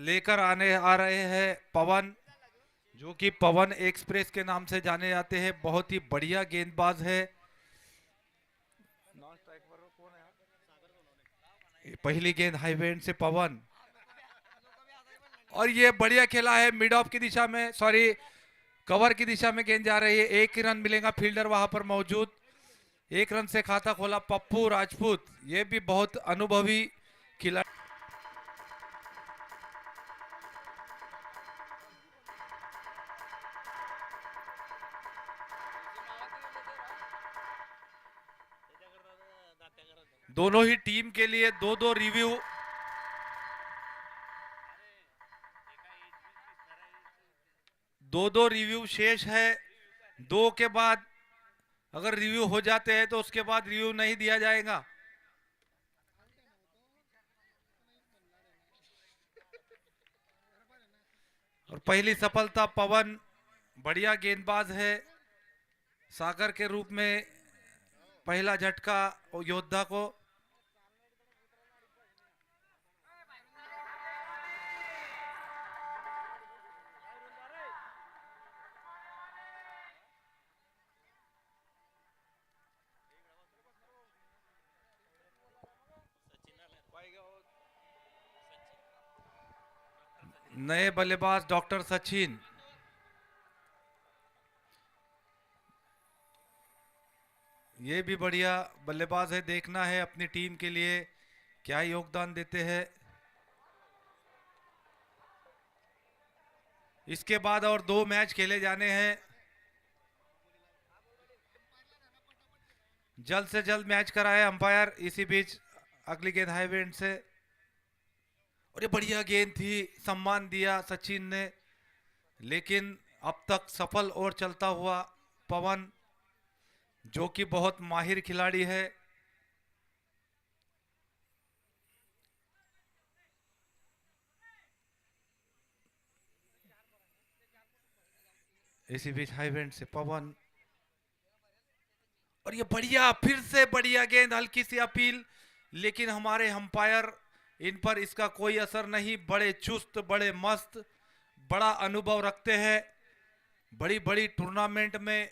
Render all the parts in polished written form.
लेकर आ रहे हैं पवन, जो कि पवन एक्सप्रेस के नाम से जाने जाते हैं। बहुत ही बढ़िया गेंदबाज है। पहली गेंद हाईवे एंड से पवन, और ये बढ़िया खेला है मिड ऑफ की दिशा में, सॉरी कवर की दिशा में गेंद जा रही है। एक ही रन मिलेगा, फील्डर वहां पर मौजूद। एक रन से खाता खोला पप्पू राजपूत, ये भी बहुत अनुभवी खिलाड़ी। दोनों ही टीम के लिए दो दो रिव्यू। दो दो रिव्यू शेष है। दो के बाद अगर रिव्यू हो जाते हैं तो उसके बाद रिव्यू नहीं दिया जाएगा। और पहली सफलता पवन, बढ़िया गेंदबाज है। सागर के रूप में पहला झटका योद्धा को। नए बल्लेबाज डॉक्टर सचिन, ये भी बढ़िया बल्लेबाज है। देखना है अपनी टीम के लिए क्या योगदान देते हैं। इसके बाद और दो मैच खेले जाने हैं। जल्द से जल्द मैच कराए अंपायर। इसी बीच अगली गेंद हाईवे एंड से, और ये बढ़िया गेंद थी, सम्मान दिया सचिन ने। लेकिन अब तक सफल और चलता हुआ पवन, जो कि बहुत माहिर खिलाड़ी है। इसी बीच हाई एंड से पवन, और ये बढ़िया, फिर से बढ़िया गेंद, हल्की सी अपील, लेकिन हमारे अंपायर इन पर इसका कोई असर नहीं। बड़े चुस्त, बड़े मस्त, बड़ा अनुभव रखते हैं। बड़ी बड़ी टूर्नामेंट में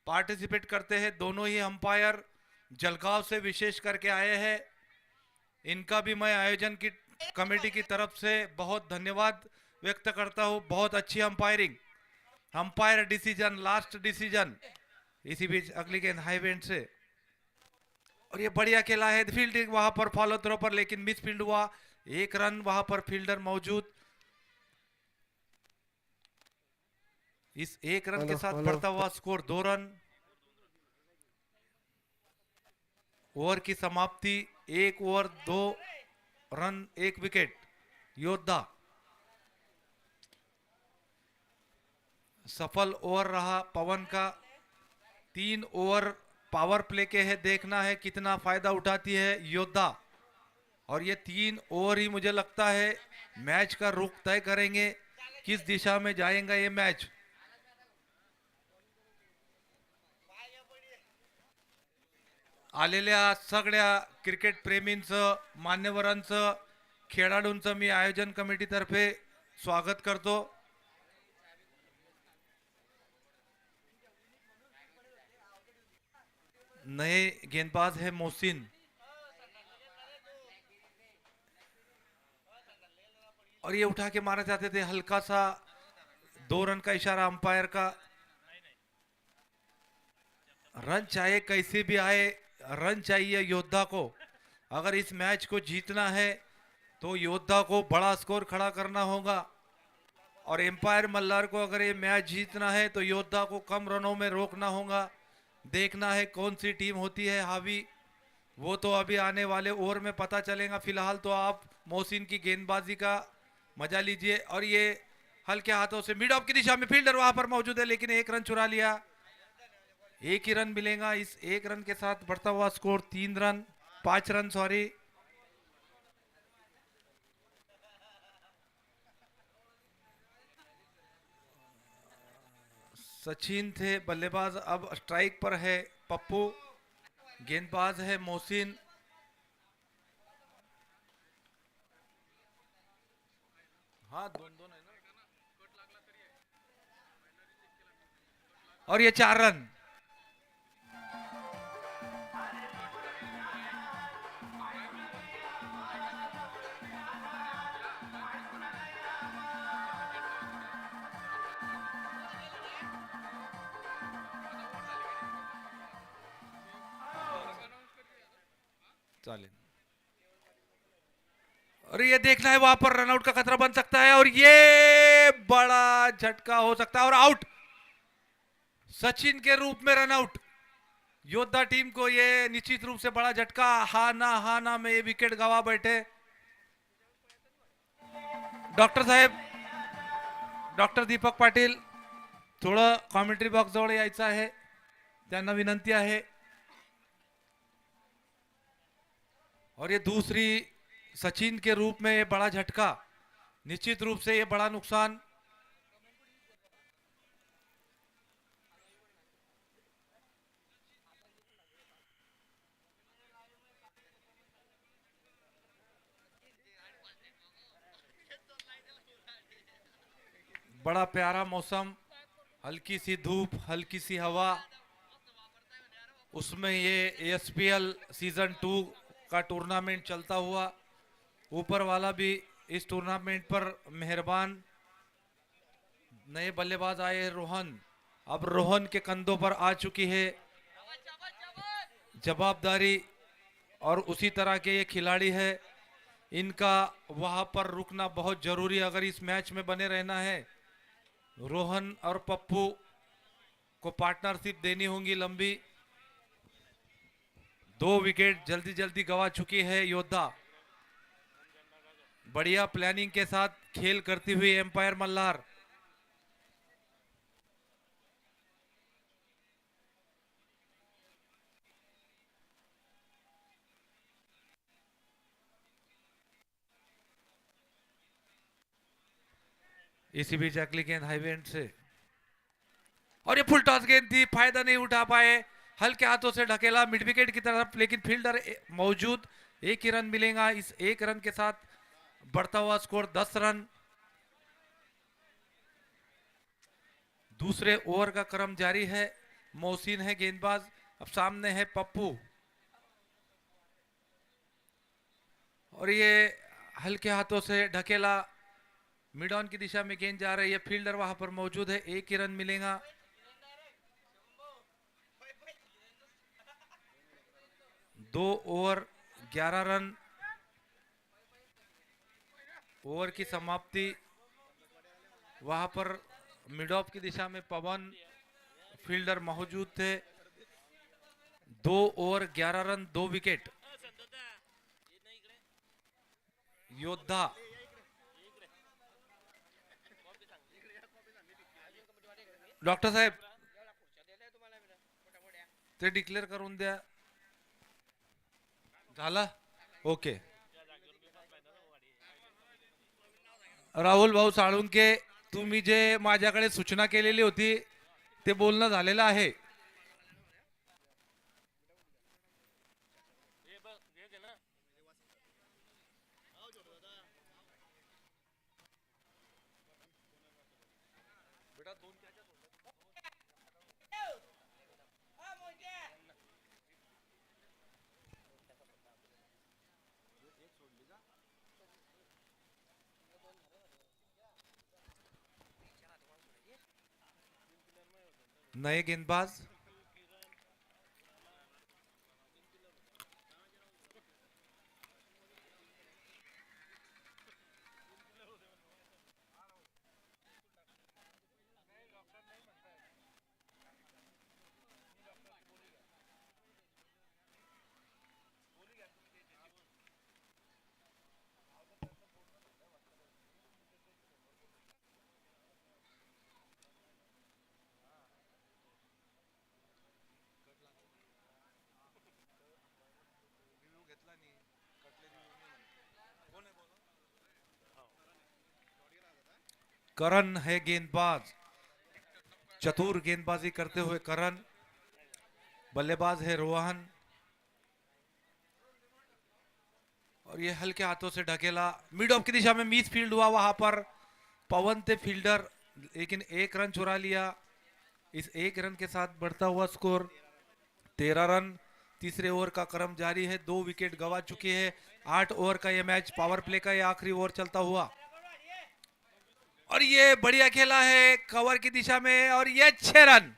पार्टिसिपेट करते हैं दोनों ही अंपायर। जलगांव से विशेष करके आए हैं। इनका भी मैं आयोजन की कमेटी की तरफ से बहुत धन्यवाद व्यक्त करता हूं। बहुत अच्छी umpiring, umpire decision, last decision. इसी बीच अगली गेंद हाईवे एंड से, और ये बढ़िया खेला है। फील्डिंग वहां पर फॉलो थ्रो पर, लेकिन मिस फील्ड हुआ। एक रन वहां पर फील्डर मौजूद। इस एक रन के हेलो साथ हेलो। बढ़ता हुआ स्कोर 2 रन। ओवर की समाप्ति, 1 ओवर 2 रन 1 विकेट। योद्धा सफल ओवर रहा पवन का। 3 ओवर पावर प्ले के है। देखना है कितना फायदा उठाती है योद्धा। और ये 3 ओवर ही मुझे लगता है मैच का रुख तय करेंगे, किस दिशा में जाएगा ये मैच। आलेल्या सगळ्या क्रिकेट प्रेमींचं, मान्यवरांचं, खेळाडूंचं मी आयोजन कमिटीतर्फे स्वागत करतो। नए गेंदबाज है मोहसिन, और ये उठा के मारा चाहते थे, हल्का सा 2 रन का इशारा अंपायर का। रन चाहे कैसे भी आए, रन चाहिए योद्धा को। अगर इस मैच को जीतना है तो योद्धा को बड़ा स्कोर खड़ा करना होगा। और एम्पायर मल्हार को अगर ये मैच जीतना है तो योद्धा को कम रनों में रोकना होगा। देखना है कौन सी टीम होती है हावी, वो तो अभी आने वाले ओवर में पता चलेगा। फिलहाल तो आप मोहसिन की गेंदबाजी का मजा लीजिए। और ये हल्के हाथों से मिड ऑफ की दिशा में, फील्डर वहां पर मौजूद है, लेकिन एक रन चुरा लिया। एक ही रन मिलेगा। इस एक रन के साथ बढ़ता हुआ score 3 run, 5 run sorry. Sachin थे बल्लेबाज, अब स्ट्राइक पर है पप्पू, गेंदबाज है मोहसिन। हाँ, दोन दोन है ना। और ये 4 रन। चालेल। और ये देखना है, वहां पर रनआउट का खतरा बन सकता है और ये बड़ा झटका हो सकता है और आउट। सचिन के रूप में रनआउट। योद्धा टीम को ये निश्चित रूप से बड़ा झटका। हा ना में ये विकेट गवा बैठे डॉक्टर साहेब। डॉक्टर दीपक पाटील थोडं कॉमेंट्री बॉक्स जवळ यायचं आहे, त्यांना विनंती आहे। और ये दूसरी सचिन के रूप में ये बड़ा झटका, निश्चित रूप से ये बड़ा नुकसान। बड़ा प्यारा मौसम, हल्की सी धूप, हल्की सी हवा, उसमें ये एसपीएल सीजन 2 का टूर्नामेंट चलता हुआ। ऊपर वाला भी इस टूर्नामेंट पर मेहरबान। नए बल्लेबाज आए रोहन, अब रोहन के कंधों पर आ चुकी है जवाबदारी। और उसी तरह के ये खिलाड़ी है, इनका वहां पर रुकना बहुत जरूरी है अगर इस मैच में बने रहना है। रोहन और पप्पू को पार्टनरशिप देनी होगी लंबी। 2 विकेट जल्दी जल्दी गवा चुकी है योद्धा। बढ़िया प्लानिंग के साथ खेल करती हुई एम्पायर मल्हार। इसी बीच अगली गेंद हाईवे एंड से, और ये फुल टॉस गेंद थी, फायदा नहीं उठा पाए। हल्के हाथों से ढकेला मिड विकेट की तरफ, लेकिन फील्डर मौजूद। 1 ही रन मिलेगा। इस 1 रन के साथ बढ़ता हुआ स्कोर 10 रन। दूसरे ओवर का क्रम जारी है। मोहसिन है गेंदबाज, अब सामने है पप्पू। और ये हल्के हाथों से ढकेला, मिड ऑन की दिशा में गेंद जा रही है। फील्डर वहां पर मौजूद है। 1 ही रन मिलेगा। 2 ओवर 11 रन। ओवर की समाप्ति वहां पर मिड ऑफ की दिशा में पवन, फील्डर मौजूद थे। 2 ओवर 11 रन, 2 विकेट। योद्धा डॉक्टर साहेब ते डिक्लेअर करून द्या। झाला? ओके। राहुल भाऊ साळुंके, तुम्ही जे माझ्याकडे सूचना केलेली होती ते बोलणं झालेलं आहे। नए गेंदबाज करण है गेंदबाज, चतुर गेंदबाजी करते हुए करण। बल्लेबाज है रोहन। और ये हल्के हाथों से ढकेला, मिड ऑफ की दिशा में मिस फील्ड हुआ वहां पर। पवन थे फील्डर, लेकिन एक रन चुरा लिया। इस एक रन के साथ बढ़ता हुआ स्कोर 13 रन। तीसरे ओवर का क्रम जारी है, 2 विकेट गंवा चुके हैं। 8 ओवर का यह मैच, पावर प्ले का यह आखिरी ओवर चलता हुआ, और ये बढ़िया खेला है कवर की दिशा में, और ये 6 रन।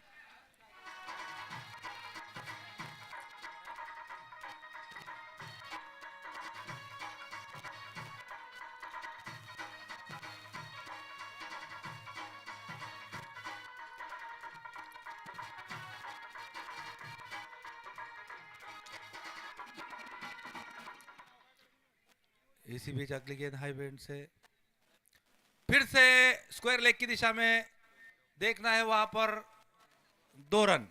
इसी बीच अगली गेंद हाई बैंड से फिर से स्क्वायर लेग की दिशा में, देखना है वहां पर 2 रन।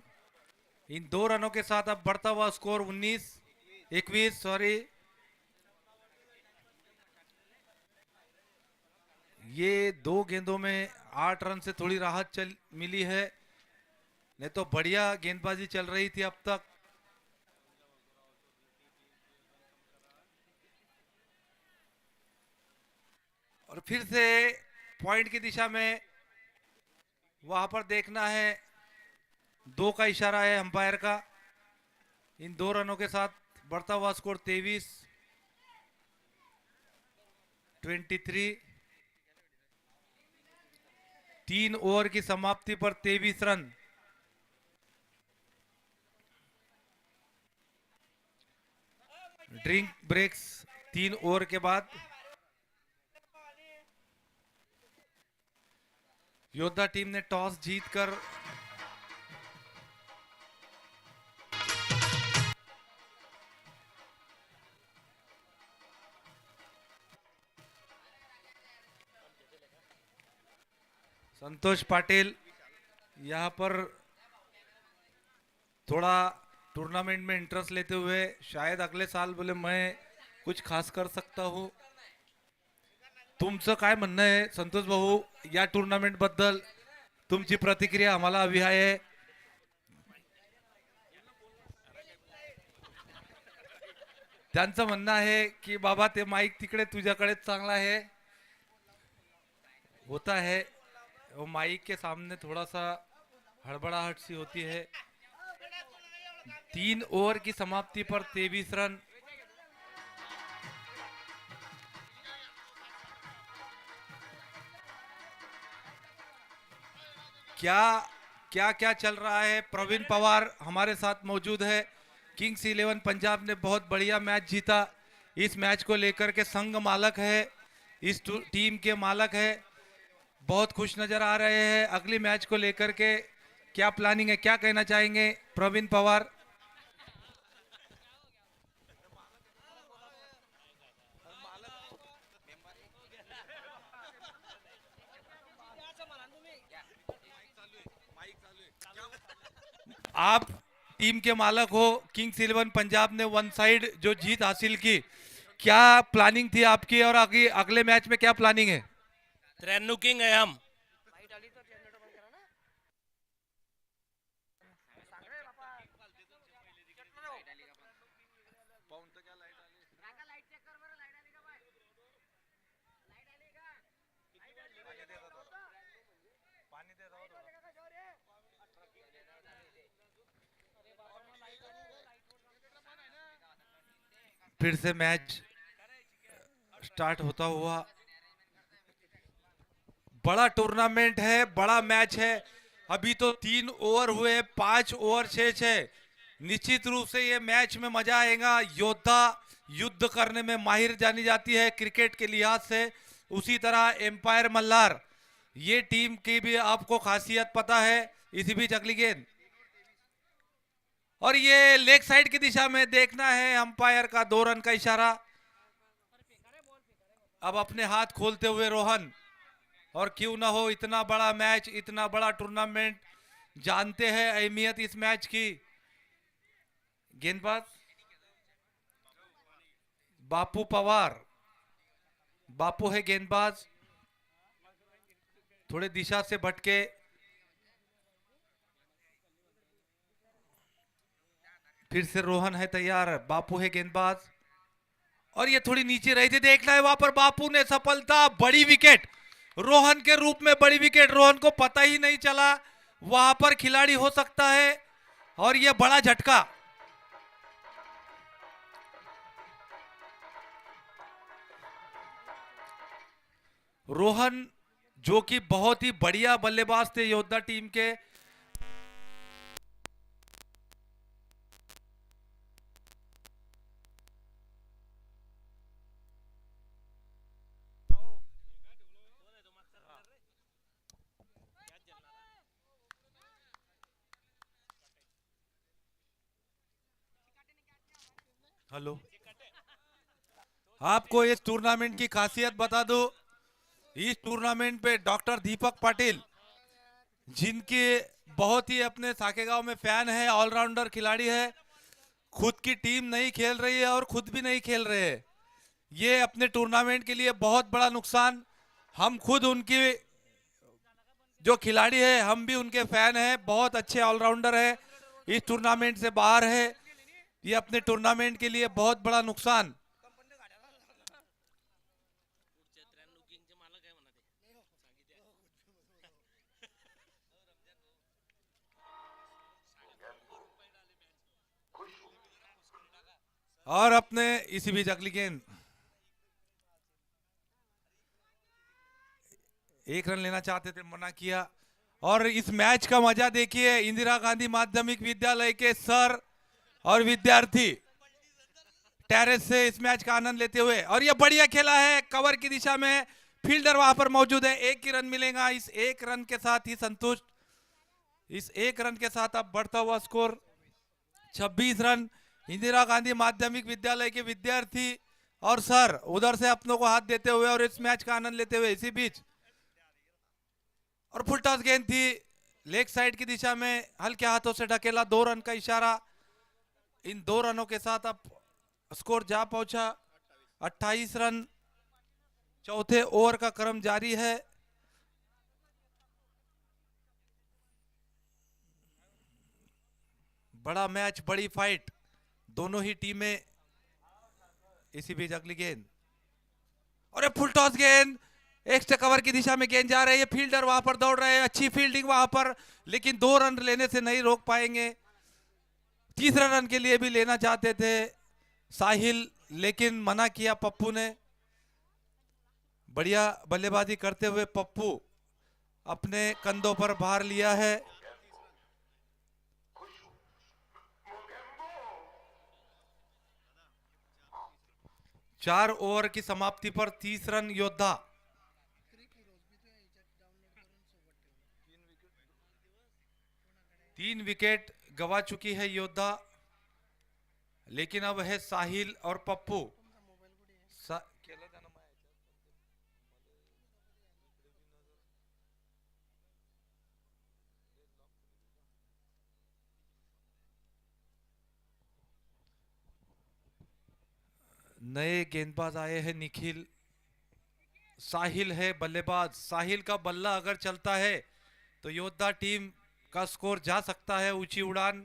इन 2 रनों के साथ अब बढ़ता हुआ स्कोर 21 सॉरी। ये 2 गेंदों में 8 रन से थोड़ी राहत मिली है, नहीं तो बढ़िया गेंदबाजी चल रही थी अब तक। और फिर से पॉइंट की दिशा में, वहां पर देखना है 2 का इशारा है अंपायर का। इन 2 रनों के साथ बढ़ता हुआ स्कोर 23 3 ओवर की समाप्ति पर 23 रन। ड्रिंक ब्रेक्स 3 ओवर के बाद। योद्धा टीम ने टॉस जीतकर संतोष पाटिल यहां पर थोड़ा टूर्नामेंट में इंटरेस्ट लेते हुए शायद अगले साल बोले मैं कुछ खास कर सकता हूं। तुमचं काय म्हणणं आहे संतोष भाऊ या टूर्नामेंट बद्दल? तुमची प्रतिक्रिया आम्हाला हवी आहे। त्यांचं म्हणणं आहे की बाबा ते माईक तिकडे तुझ्याकडेच चांगला है, होता है वो माइक के सामने थोड़ा सा हड़बड़ाहट सी होती है। 3 ओवर की समाप्ति पर 23 रन। क्या चल रहा है? प्रवीण पवार हमारे साथ मौजूद है। किंग्स 11 पंजाब ने बहुत बढ़िया मैच जीता। इस मैच को लेकर के संघ मालक है, इस टीम के मालक है, बहुत खुश नजर आ रहे हैं। अगली मैच को लेकर के क्या प्लानिंग है, क्या कहना चाहेंगे प्रवीण पवार? आप टीम के मालक हो, किंग्स 11 पंजाब ने 1 साइड जो जीत हासिल की, क्या प्लानिंग थी आपकी और अगले मैच में क्या प्लानिंग है? 93 किंग है हम। फिर से मैच स्टार्ट होता हुआ, बड़ा टूर्नामेंट है, बड़ा मैच है। अभी तो 3 ओवर हुए, 5 ओवर 6-6। निश्चित रूप से ये मैच में मजा आएगा। योद्धा युद्ध करने में माहिर जानी जाती है क्रिकेट के लिहाज से, उसी तरह एम्पायर मल्हार ये टीम की भी आपको खासियत पता है। इसी बीच अगली गेंद, और ये लेग साइड की दिशा में, देखना है अंपायर का 2 रन का इशारा। अब अपने हाथ खोलते हुए रोहन, और क्यों ना हो, इतना बड़ा मैच, इतना बड़ा टूर्नामेंट, जानते हैं अहमियत इस मैच की। गेंदबाज बापू पवार, बापू है गेंदबाज, थोड़े दिशा से भटके। फिर से रोहन है तैयार, बापू है गेंदबाज, और ये थोड़ी नीचे रही थी, देखना है वहां पर बापू ने सफलता, बड़ी विकेट, रोहन के रूप में बड़ी विकेट, रोहन को पता ही नहीं चला वहां पर खिलाड़ी हो सकता है और यह बड़ा झटका। रोहन जो कि बहुत ही बढ़िया बल्लेबाज थे योद्धा टीम के, हेलो, आपको इस टूर्नामेंट की खासियत बता दूं। इस टूर्नामेंट पे डॉक्टर दीपक पाटिल, जिनके बहुत ही अपने साकेगांव में फैन है, ऑलराउंडर खिलाड़ी है, खुद की टीम नहीं खेल रही है और खुद भी नहीं खेल रहे हैं। ये अपने टूर्नामेंट के लिए बहुत बड़ा नुकसान। हम खुद उनकी जो खिलाड़ी है, हम भी उनके फैन हैं, बहुत अच्छे ऑलराउंडर है, इस टूर्नामेंट से बाहर है। ये अपने टूर्नामेंट के लिए बहुत बड़ा नुकसान। और अपने इसी बीच अगली गेंद, एक रन लेना चाहते थे, मना किया। और इस मैच का मजा देखिए, इंदिरा गांधी माध्यमिक विद्यालय के सर और विद्यार्थी टेरेस से इस मैच का आनंद लेते हुए, और यह बढ़िया खेला है कवर की दिशा में, फील्डर वहां पर मौजूद है, एक ही रन मिलेगा। इस एक रन के साथ ही संतुष्ट, इस एक रन के साथ अब बढ़ता हुआ स्कोर 26 रन। इंदिरा गांधी माध्यमिक विद्यालय के विद्यार्थी और सर उधर से अपनों को हाथ देते हुए और इस मैच का आनंद लेते हुए। इसी बीच और फुल टॉस गेंद थी लेग साइड की दिशा में, हल्के हाथों से ढकेला, 2 रन का इशारा। इन 2 रनों के साथ अब स्कोर जा पहुंचा 28 रन। चौथे ओवर का क्रम जारी है। बड़ा मैच, बड़ी फाइट, दोनों ही टीमें। इसी बीच अगली गेंद और फुल टॉस गेंद, एक्स्ट्रा कवर की दिशा में गेंद जा रही है, फील्डर वहां पर दौड़ रहे हैं, अच्छी फील्डिंग वहां पर, लेकिन 2 रन लेने से नहीं रोक पाएंगे। तीसरा रन के लिए भी लेना चाहते थे साहिल, लेकिन मना किया पप्पू ने। बढ़िया बल्लेबाजी करते हुए पप्पू अपने कंधों पर भार लिया है। 4 ओवर की समाप्ति पर 30 रन योद्धा। तीन विकेट गवा चुकी है योद्धा, लेकिन अब है साहिल और पप्पू। नए गेंदबाज आए हैं निखिल, साहिल है बल्लेबाज। साहिल का बल्ला अगर चलता है तो योद्धा टीम का स्कोर जा सकता है ऊंची उड़ान।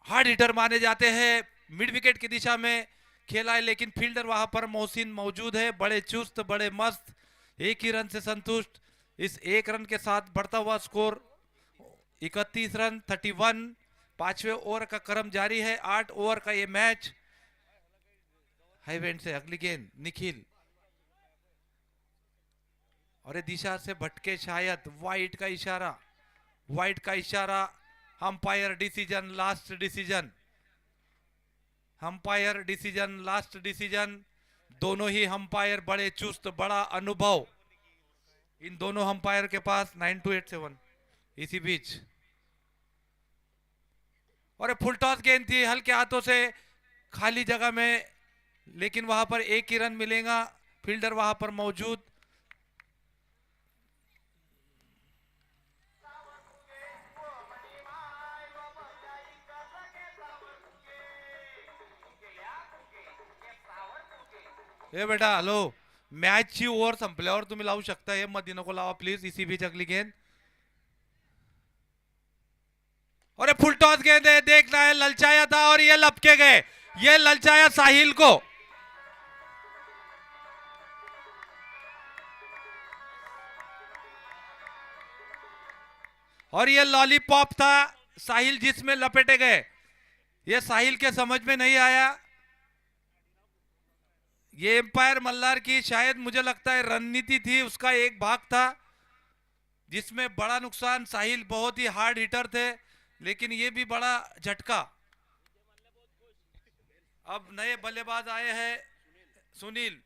हार्ड हिटर माने जाते हैं, मिड विकेट की दिशा में खेला है, लेकिन फील्डर वहां पर मोहसिन मौजूद है, बड़े चुस्त, बड़े मस्त, एक ही रन से संतुष्ट। इस एक रन के साथ बढ़ता हुआ स्कोर 31 रन 31। 5वें ओवर का क्रम जारी है, 8 ओवर का ये मैच। हाई वेंट से अगली गेंद निखिल, और ये दिशा से भटके शायद, वाइट का इशारा, वाइट का इशारा। Umpire decision, last decision, umpire decision, last decision. दोनों ही अंपायर बड़े चुस्त, बड़ा अनुभव इन दोनों अंपायर के पास। 9287। इसी बीच और फुल टॉस गेंद थी हल्के हाथों से खाली जगह में, लेकिन वहां पर एक ही रन मिलेगा, फील्डर वहां पर मौजूद। ए बेटा हॅलो, मॅचची ओव्हर संपल्यावर तुम्ही लावू शकता, हे मध्ये नको लावा प्लीज। इसी बीच अगली गेंद और फुल टॉस गेंद है, देखना है, ललचाया था और ये लपके गए, ये ललचाया साहिल को। और ये लॉलीपॉप था साहिल जिसमें लपेटे गए, ये साहिल के समझ में नहीं आया। ये एम्पायर मल्हार की शायद मुझे लगता है रणनीति थी, उसका एक भाग था जिसमें बड़ा नुकसान। साहिल बहुत ही हार्ड हिटर थे, लेकिन ये भी बड़ा झटका। अब नए बल्लेबाज आए हैं सुनील,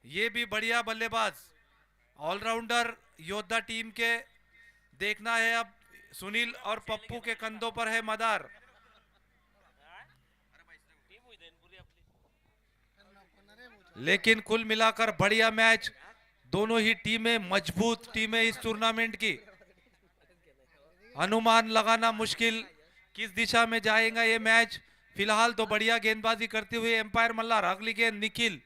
ये भी बढ़िया बल्लेबाज, ऑलराउंडर योद्धा टीम के। देखना है अब सुनील और पप्पू के कंधों पर है मदार। लेकिन कुल मिलाकर बढ़िया मैच, दोनों ही टीमें मजबूत टीमें इस टूर्नामेंट की। अनुमान लगाना मुश्किल किस दिशा में जाएगा ये मैच। फिलहाल तो बढ़िया गेंदबाजी करते हुए एम्पायर मल्हार। अगली गेंद निखिल,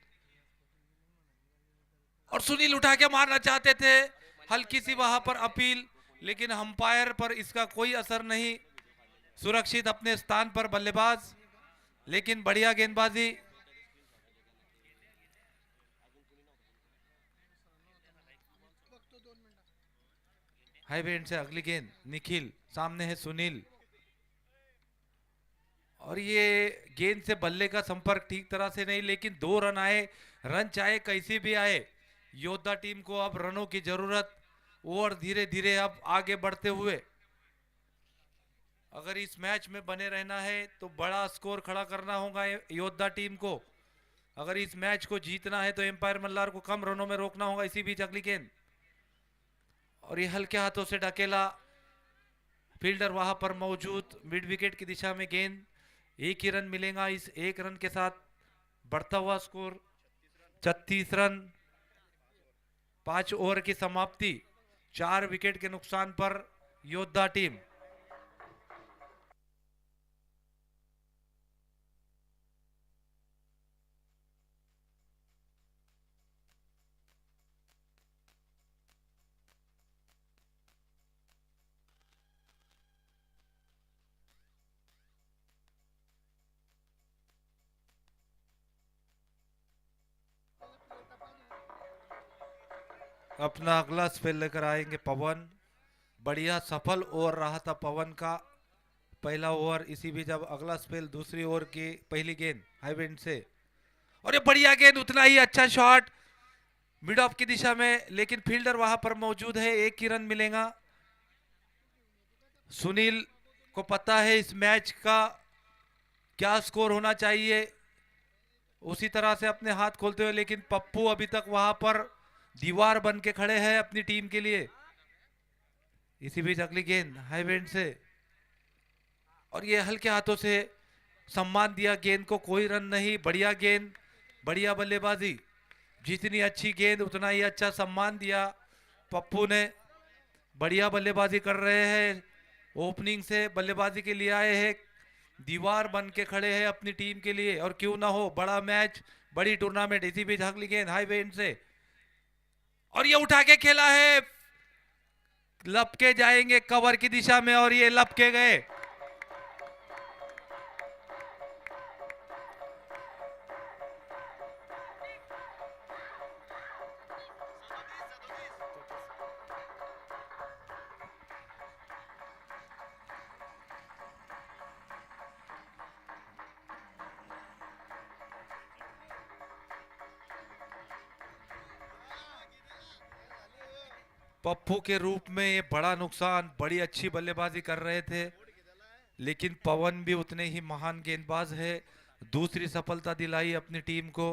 और सुनील उठा के मारना चाहते थे, हल्की सी वहां पर अपील, लेकिन अंपायर पर इसका कोई असर नहीं। सुरक्षित अपने स्थान पर बल्लेबाज, लेकिन बढ़िया गेंदबाजी। हाई बैंड से अगली गेंद निखिल, सामने है सुनील, और ये गेंद से बल्ले का संपर्क ठीक तरह से नहीं, लेकिन 2 रन आए। रन चाहे कैसे भी आए, योद्धा टीम को अब रनों की जरूरत। और धीरे धीरे अब आगे बढ़ते हुए अगर इस मैच में बने रहना है तो बड़ा स्कोर खड़ा करना होगा योद्धा टीम को। अगर इस मैच को जीतना है तो एम्पायर मल्हार को कम रनों में रोकना होगा। इसी बीच अगली गेंद, और ये हल्के हाथों से ढकेला, फील्डर वहां पर मौजूद, मिड विकेट की दिशा में गेंद। 1 ही रन मिलेगा इस 1 रन के साथ, बढ़ता हुआ स्कोर 36 रन। 5 ओवर की समाप्ति, 4 विकेट के नुकसान पर योद्धा टीम। अपना अगला स्पेल लेकर आएंगे पवन। बढ़िया सफल ओवर रहा था पवन का पहला ओवर। इसी बीच अब अगला स्पेल, दूसरी ओवर की पहली गेंद हाई विंड से, और ये बढ़िया गेंद, उतना ही अच्छा शॉट मिड ऑफ की दिशा में, लेकिन फील्डर वहां पर मौजूद है। 1 ही रन मिलेगा। सुनील को पता है इस मैच का क्या स्कोर होना चाहिए, उसी तरह से अपने हाथ खोलते हुए, लेकिन पप्पू अभी तक वहां पर दीवार बन के खड़े हैं अपनी टीम के लिए। इसी बीच अगली गेंद हाई विंड से, और ये हल्के हाथों से सम्मान दिया गेंद को, कोई रन नहीं। बढ़िया गेंद, बढ़िया बल्लेबाजी, जितनी अच्छी गेंद उतना ही अच्छा सम्मान दिया पप्पू ने। बढ़िया बल्लेबाजी कर रहे हैं, ओपनिंग से बल्लेबाजी के लिए आए हैं, दीवार बन के खड़े हैं अपनी टीम के लिए। और क्यों ना हो, बड़ा मैच, बड़ी टूर्नामेंट। इसी बीच अगली गेंद हाई विंड से, और ये उठा के खेला है, लपके जाएंगे कवर की दिशा में, और ये लपके गए। पप्पू के रूप में ये बड़ा नुकसान। बड़ी अच्छी बल्लेबाजी कर रहे थे, लेकिन पवन भी उतने ही महान गेंदबाज है। दूसरी सफलता दिलाई अपनी टीम को,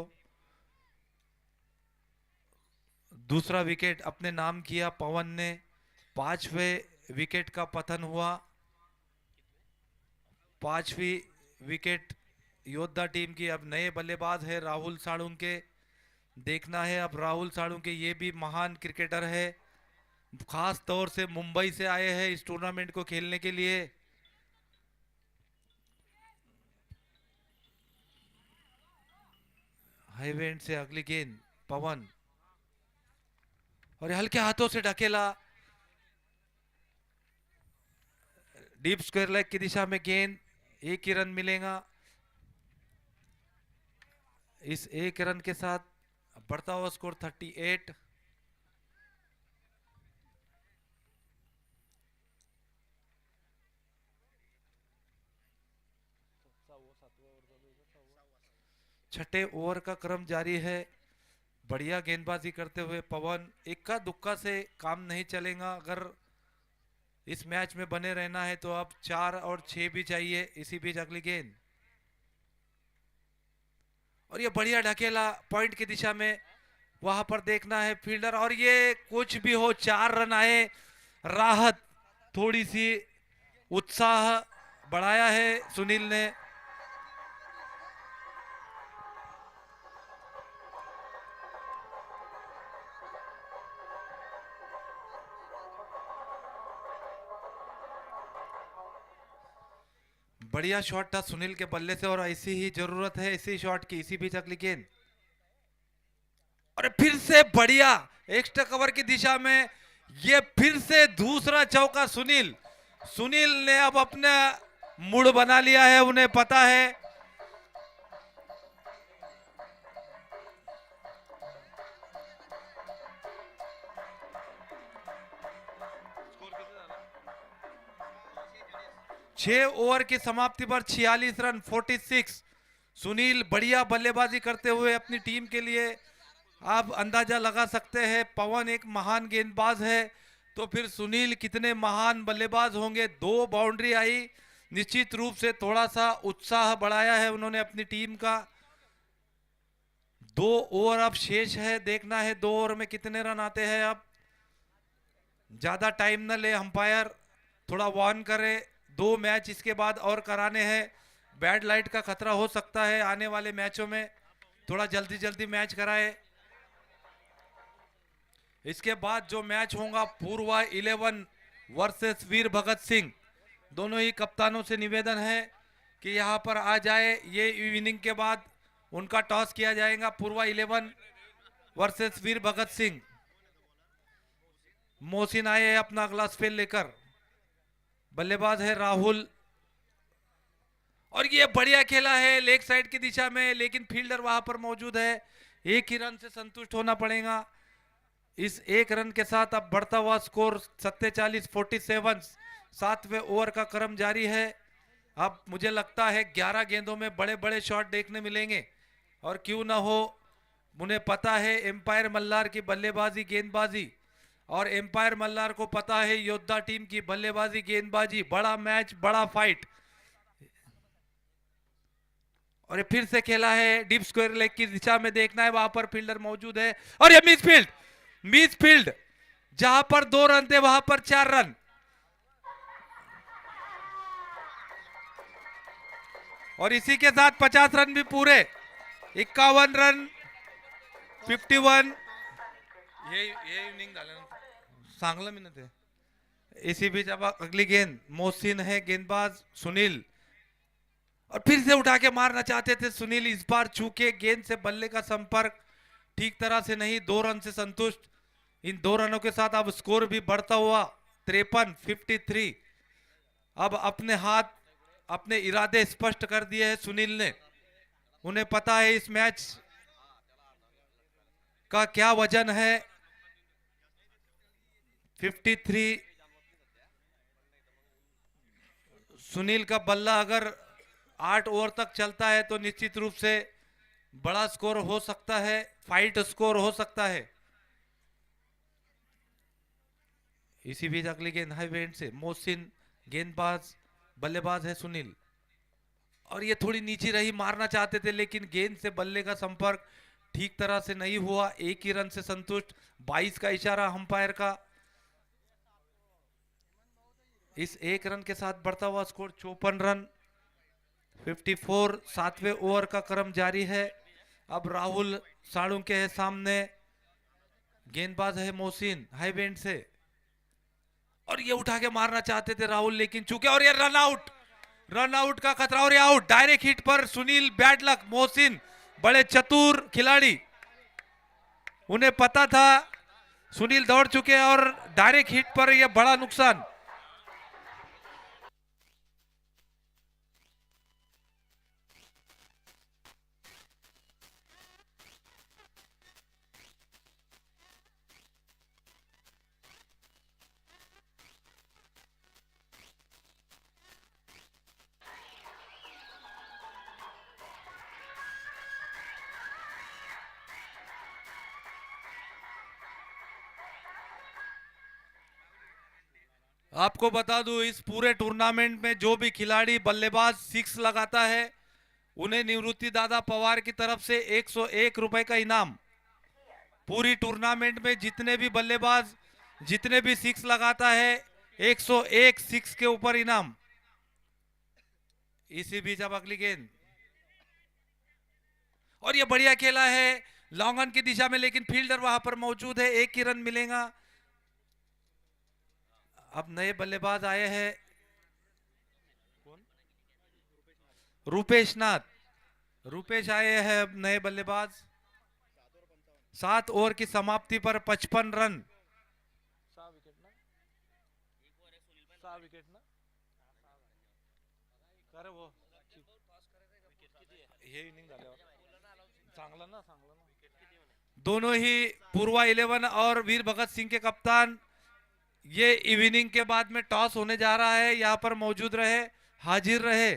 दूसरा विकेट अपने नाम किया पवन ने। 5वें विकेट का पतन हुआ, 5वीं विकेट योद्धा टीम की। अब नए बल्लेबाज है राहुल साळुंके। देखना है अब राहुल साळुंके, ये भी महान क्रिकेटर है, खास तौर से मुंबई से आए हैं इस टूर्नामेंट को खेलने के लिए। हाई विंड से अगली गेंद पवन, और हल्के हाथों से ढकेला, डीप स्क्वायर लेग की दिशा में गेंद। 1 ही रन मिलेगा। इस 1 रन के साथ बढ़ता हुआ स्कोर 38। छठे ओवर का क्रम जारी है। बढ़िया गेंदबाजी करते हुए पवन, इक्का दुक्का से काम नहीं चलेगा। अगर इस मैच में बने रहना है तो अब 4 और 6 भी चाहिए। इसी बीच अगली गेंद, और ये बढ़िया ढकेला पॉइंट की दिशा में, वहां पर देखना है फील्डर। और ये कुछ भी हो, 4 रन आए, राहत, थोड़ी सी उत्साह बढ़ाया है सुनील ने। बढ़िया शॉट था सुनील के बल्ले से और ऐसी ही जरूरत है इसी शॉट की। इसी बीच अगली गेंद, और फिर से बढ़िया एक्स्ट्रा कवर की दिशा में, ये फिर से दूसरा चौका सुनील। सुनील ने अब अपना मूड बना लिया है, उन्हें पता है छह ओवर की समाप्ति पर 46 रन 46। सुनील बढ़िया बल्लेबाजी करते हुए अपनी टीम के लिए, आप अंदाजा लगा सकते हैं पवन एक महान गेंदबाज है तो फिर सुनील कितने महान बल्लेबाज होंगे। 2 बाउंड्री आई, निश्चित रूप से थोड़ा सा उत्साह बढ़ाया है उन्होंने अपनी टीम का। 2 ओवर अब शेष है, देखना है 2 ओवर में कितने रन आते हैं। अब ज्यादा टाइम न ले अंपायर, थोड़ा वार्न करे। 2 मैच इसके बाद और कराने हैं, बैड लाइट का खतरा हो सकता है आने वाले मैचों में, थोड़ा जल्दी जल्दी मैच कराए। इसके बाद जो मैच होगा पूर्वा 11 वर्सेस वीर भगत सिंह, दोनों ही कप्तानों से निवेदन है कि यहां पर आ जाए। ये इवनिंग के बाद उनका टॉस किया जाएगा, पूर्वा 11 वर्सेस वीर भगत सिंह। मोहसिन आए अपना अगला स्पेल लेकर, बल्लेबाज है राहुल, और ये बढ़िया खेला है लेग साइड की दिशा में, लेकिन फील्डर वहां पर मौजूद है। एक ही रन से संतुष्ट होना पड़ेगा। इस एक रन के साथ अब बढ़ता हुआ स्कोर 47-47, 7वें ओवर का क्रम जारी है। अब मुझे लगता है 11 गेंदों में बड़े बड़े शॉट देखने मिलेंगे, और क्यों ना हो, मुझे पता है एम्पायर मल्हार की बल्लेबाजी गेंदबाजी, और एम्पायर मल्हार को पता है योद्धा टीम की बल्लेबाजी गेंदबाजी। बड़ा मैच, बड़ा फाइट, और ये फिर से खेला है डीप स्क्वायर लेग की दिशा में, देखना है वहां पर फील्डर मौजूद है। और ये मिस फील्ड, जहां पर 2 रन थे वहां पर 4 रन। और इसी के साथ 50 रन भी पूरे, 51 रन 51। ये इनिंग चांगलं मिनट है। इसी बीच अब अगली गेंद, मोहसिन है गेंदबाज सुनील, और फिर से उठा के मारना चाहते थे सुनील। इस बार चूके गेंद से बल्ले का संपर्क ठीक तरह से नहीं, 2 रन से संतुष्ट। इन 2 रनों के साथ अब स्कोर भी बढ़ता हुआ 53-53। अब अपने हाथ, अपने इरादे स्पष्ट कर दिए हैं सुनील ने। उन्हें पता है इस मैच का क्या वजन है। 53 सुनील का बल्ला अगर 8 ओवर तक चलता है तो निश्चित रूप से बड़ा स्कोर हो सकता है, फाइट स्कोर हो सकता है। इसी बीच अगली गेंद हाई वेंट से, मोहसिन गेंदबाज, बल्लेबाज है सुनील, और ये थोड़ी नीचे रही, मारना चाहते थे लेकिन गेंद से बल्ले का संपर्क ठीक तरह से नहीं हुआ। एक ही रन से संतुष्ट, 22 का इशारा अंपायर का। इस एक रन के साथ बढ़ता हुआ स्कोर 54 रन 54। 7वें ओवर का क्रम जारी है। अब राहुल साळुंके है सामने, गेंदबाज है मोहसिन हाई बेंड से, और ये उठा के मारना चाहते थे राहुल लेकिन चूके, और ये रन आउट का खतरा, और ये आउट। डायरेक्ट हिट पर सुनील, बैड लक। मोहसिन बड़े चतुर खिलाड़ी, उन्हें पता था सुनील दौड़ चुके, और डायरेक्ट हिट पर यह बड़ा नुकसान। आपको बता दूं, इस पूरे टूर्नामेंट में जो भी खिलाड़ी बल्लेबाज सिक्स लगाता है उन्हें निवृत्ति दादा पवार की तरफ से 101 रुपए का इनाम। पूरी टूर्नामेंट में जितने भी बल्लेबाज जितने भी सिक्स लगाता है 101 सिक्स के ऊपर इनाम। इसी बीच अब अगली गेंद, और ये बढ़िया खेला है लॉन्ग ऑन की दिशा में, लेकिन फील्डर वहां पर मौजूद है, एक ही रन मिलेगा। अब नए बल्लेबाज आए हैं, रूपेश नाथ, रूपेश आए हैं अब नए बल्लेबाज। 7 ओवर की समाप्ति पर 55 रन। 6 विकेट ना, 6 विकेट ना करे वो हे इनिंग झाल्यावर चांगला ना दोनों ही पूर्वा 11 और वीर भगत सिंह के कप्तान ये इवनिंग के बाद में टॉस होने जा रहा है, यहां पर मौजूद रहे, हाजिर रहे।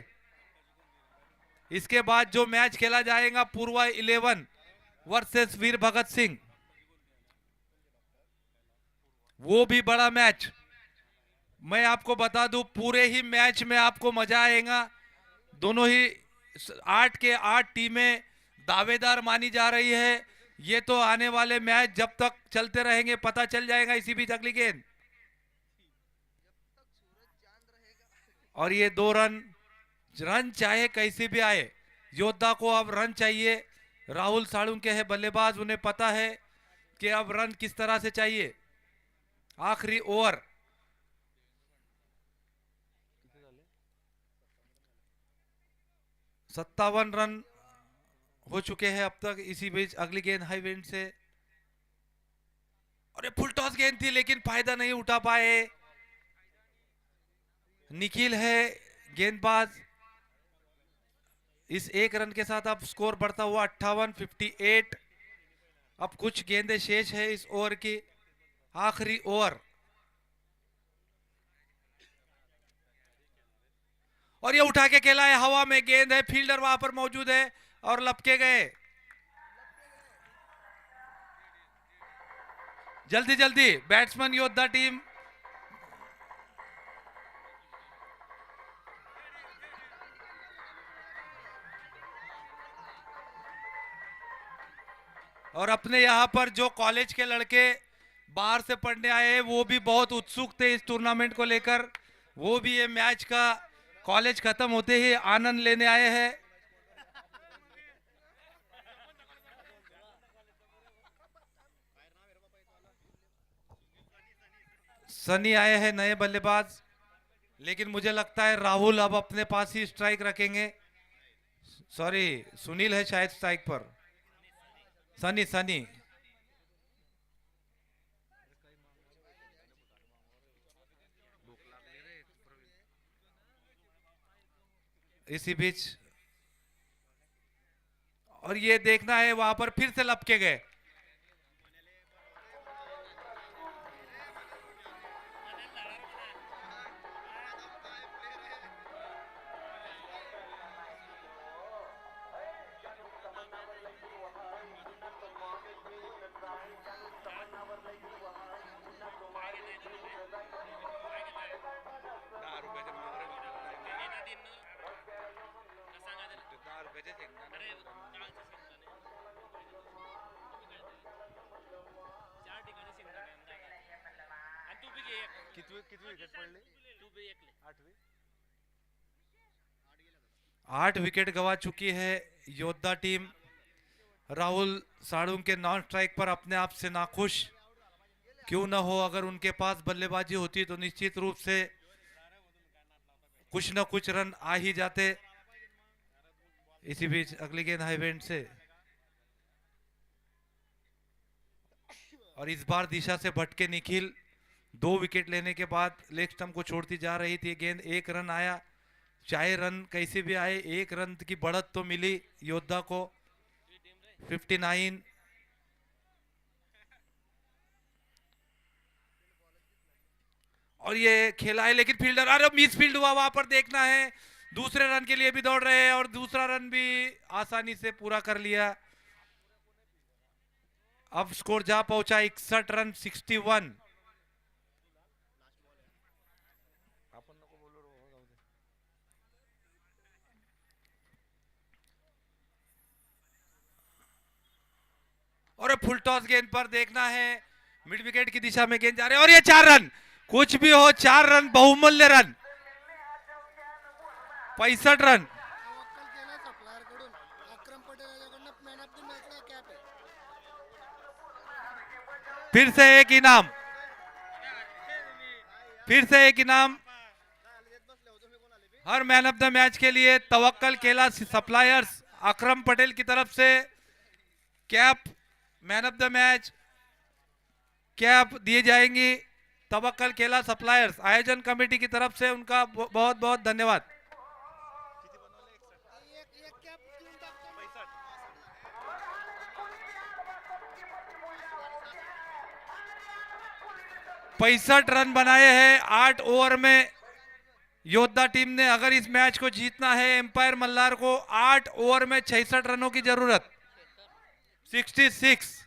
इसके बाद जो मैच खेला जाएगा पूर्वा 11 वर्सेस वीर भगत सिंह, वो भी बड़ा मैच। मैं आपको बता दूं पूरे ही मैच में आपको मजा आएगा। दोनों ही 8 के 8 टीमें दावेदार मानी जा रही है। ये तो आने वाले मैच जब तक चलते रहेंगे पता चल जाएगा। इसी बीच अगली गेंद, और ये 2 रन, रन चाहे कैसे भी आए, योद्धा को अब रन चाहिए। राहुल साळुंके है बल्लेबाज, उन्हें पता है कि अब रन किस तरह से चाहिए। आखिरी ओवर, 57 रन हो चुके हैं अब तक। इसी बीच अगली गेंद हाई विंड से, और ये फुल टॉस गेंद थी लेकिन फायदा नहीं उठा पाए। निखिल है गेंदबाज। इस 1 रन के साथ अब स्कोर बढ़ता हुआ 58-58। अब कुछ गेंदें शेष है इस ओवर की, आखिरी ओवर, और ये उठा के खेला है, हवा में गेंद है, फील्डर वहां पर मौजूद है और लपके गए। जल्दी जल्दी बैट्समैन योद्धा टीम, और अपने यहाँ पर जो कॉलेज के लड़के बाहर से पढ़ने आए हैं वो भी बहुत उत्सुक थे इस टूर्नामेंट को लेकर। वो भी ये मैच का कॉलेज खत्म होते ही आनंद लेने आए हैं। सनी आए हैं नए बल्लेबाज, लेकिन मुझे लगता है राहुल अब अपने पास ही स्ट्राइक रखेंगे। सॉरी, सुनील है शायद स्ट्राइक पर। सनी सनी इसी बीच, और ये देखना है वहां पर फिर से लपके गए। कितवी विकेट पडली? 8वी। 8 विकेट गवा चुकी है Yoddha team. Rahul Salunke non strike पर अपने आप से नाखुश क्यों न हो, अगर उनके पास बल्लेबाजी होती तो निश्चित रूप से कुछ न कुछ रन आ ही जाते। इसी बीच अगली गेंद हाई विंड से, और इस बार दिशा से भटके निखिल 2 विकेट लेने के बाद लेग स्टंप को छोड़ती जा रही थी गेंद। 1 रन आया, चाहे रन कैसे भी आए, 1 रन की बढ़त तो मिली योद्धा को। 59। और ये खेला है लेकिन फील्डर, अरे मिस फील्ड हुआ, वहां पर देखना है। दूसरे रन के लिए भी दौड़ रहे हैं और दूसरा रन भी आसानी से पूरा कर लिया। अब स्कोर जा पहुंचा 61 रन 61। और फुल टॉस गेंद पर देखना है, मिड विकेट की दिशा में गेंद जा रहे हैं और ये 4 रन, कुछ भी हो 4 रन, बहुमूल्य रन, 65 रन। तवक्कल केला सप्लायर कडून. अक्रम पटेल याच्याकडनं मॅन ऑफ द मॅचला कॅप आहे. फिर से एक इनाम, फिर से एक इनाम हर मैन ऑफ द मैच के लिए तवक्कल केला सप्लायर्स अकरम पटेल की तरफ से cap, man of the match cap दिए जाएंगी तवक्कल केला सप्लायर्स आयोजन कमेटी की तरफ से। उनका बहुत बहुत धन्यवाद। एक कॅप देऊन टाकतो. 65 रन बनाए हैं 8 ओवर में योद्धा टीम ने। अगर इस मैच को जीतना है एम्पायर मल्हार को 8 ओवर में 66 रनों की जरूरत, 66।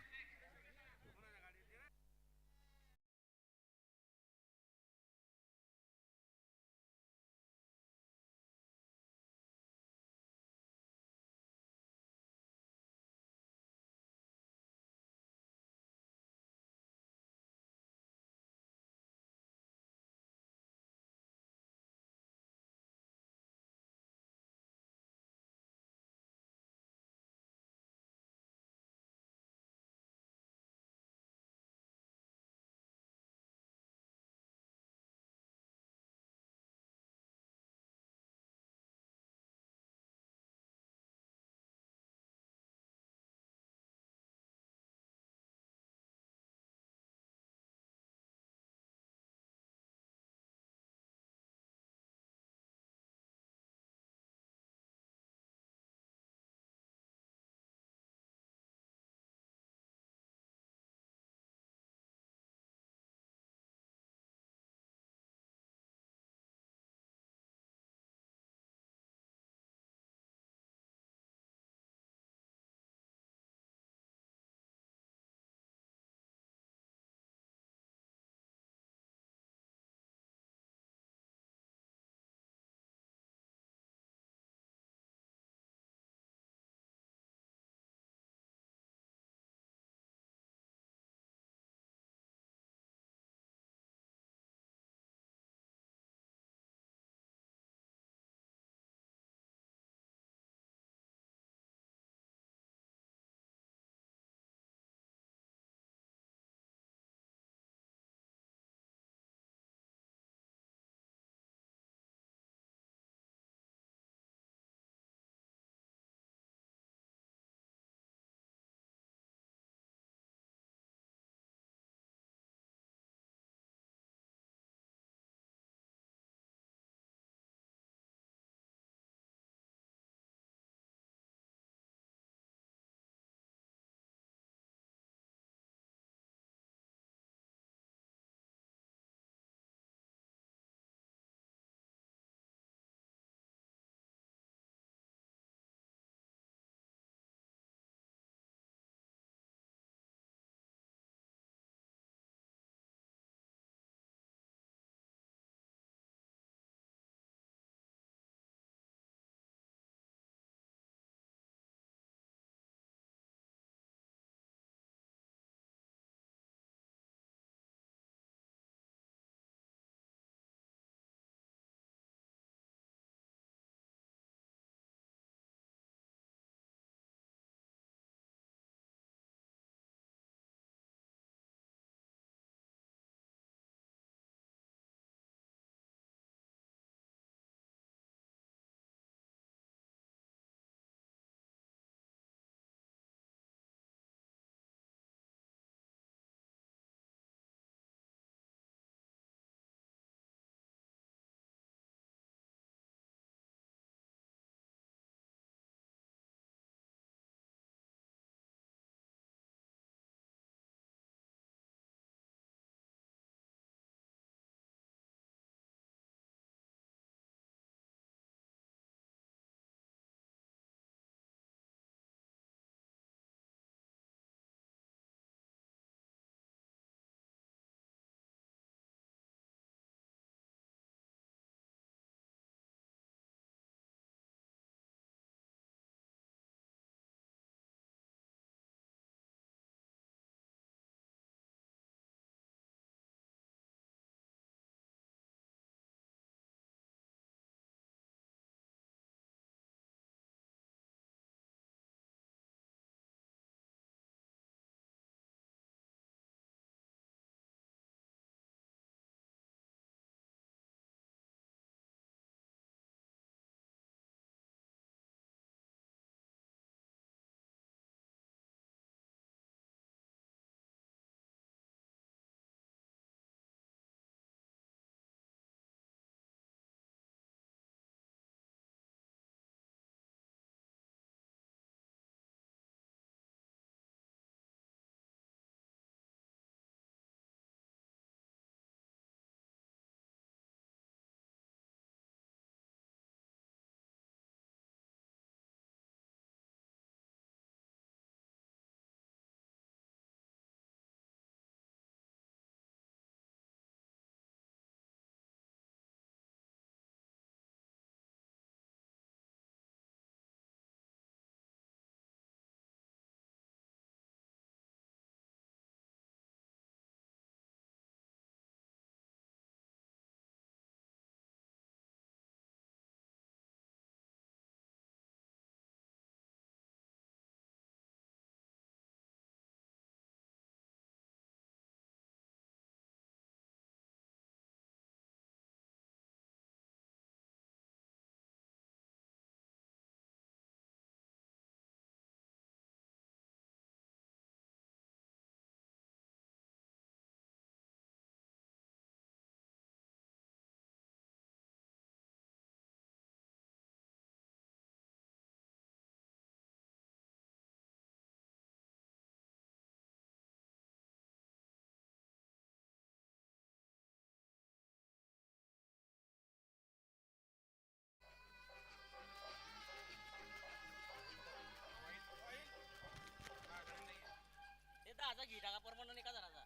असा घी टाका परमनंट एका जराचा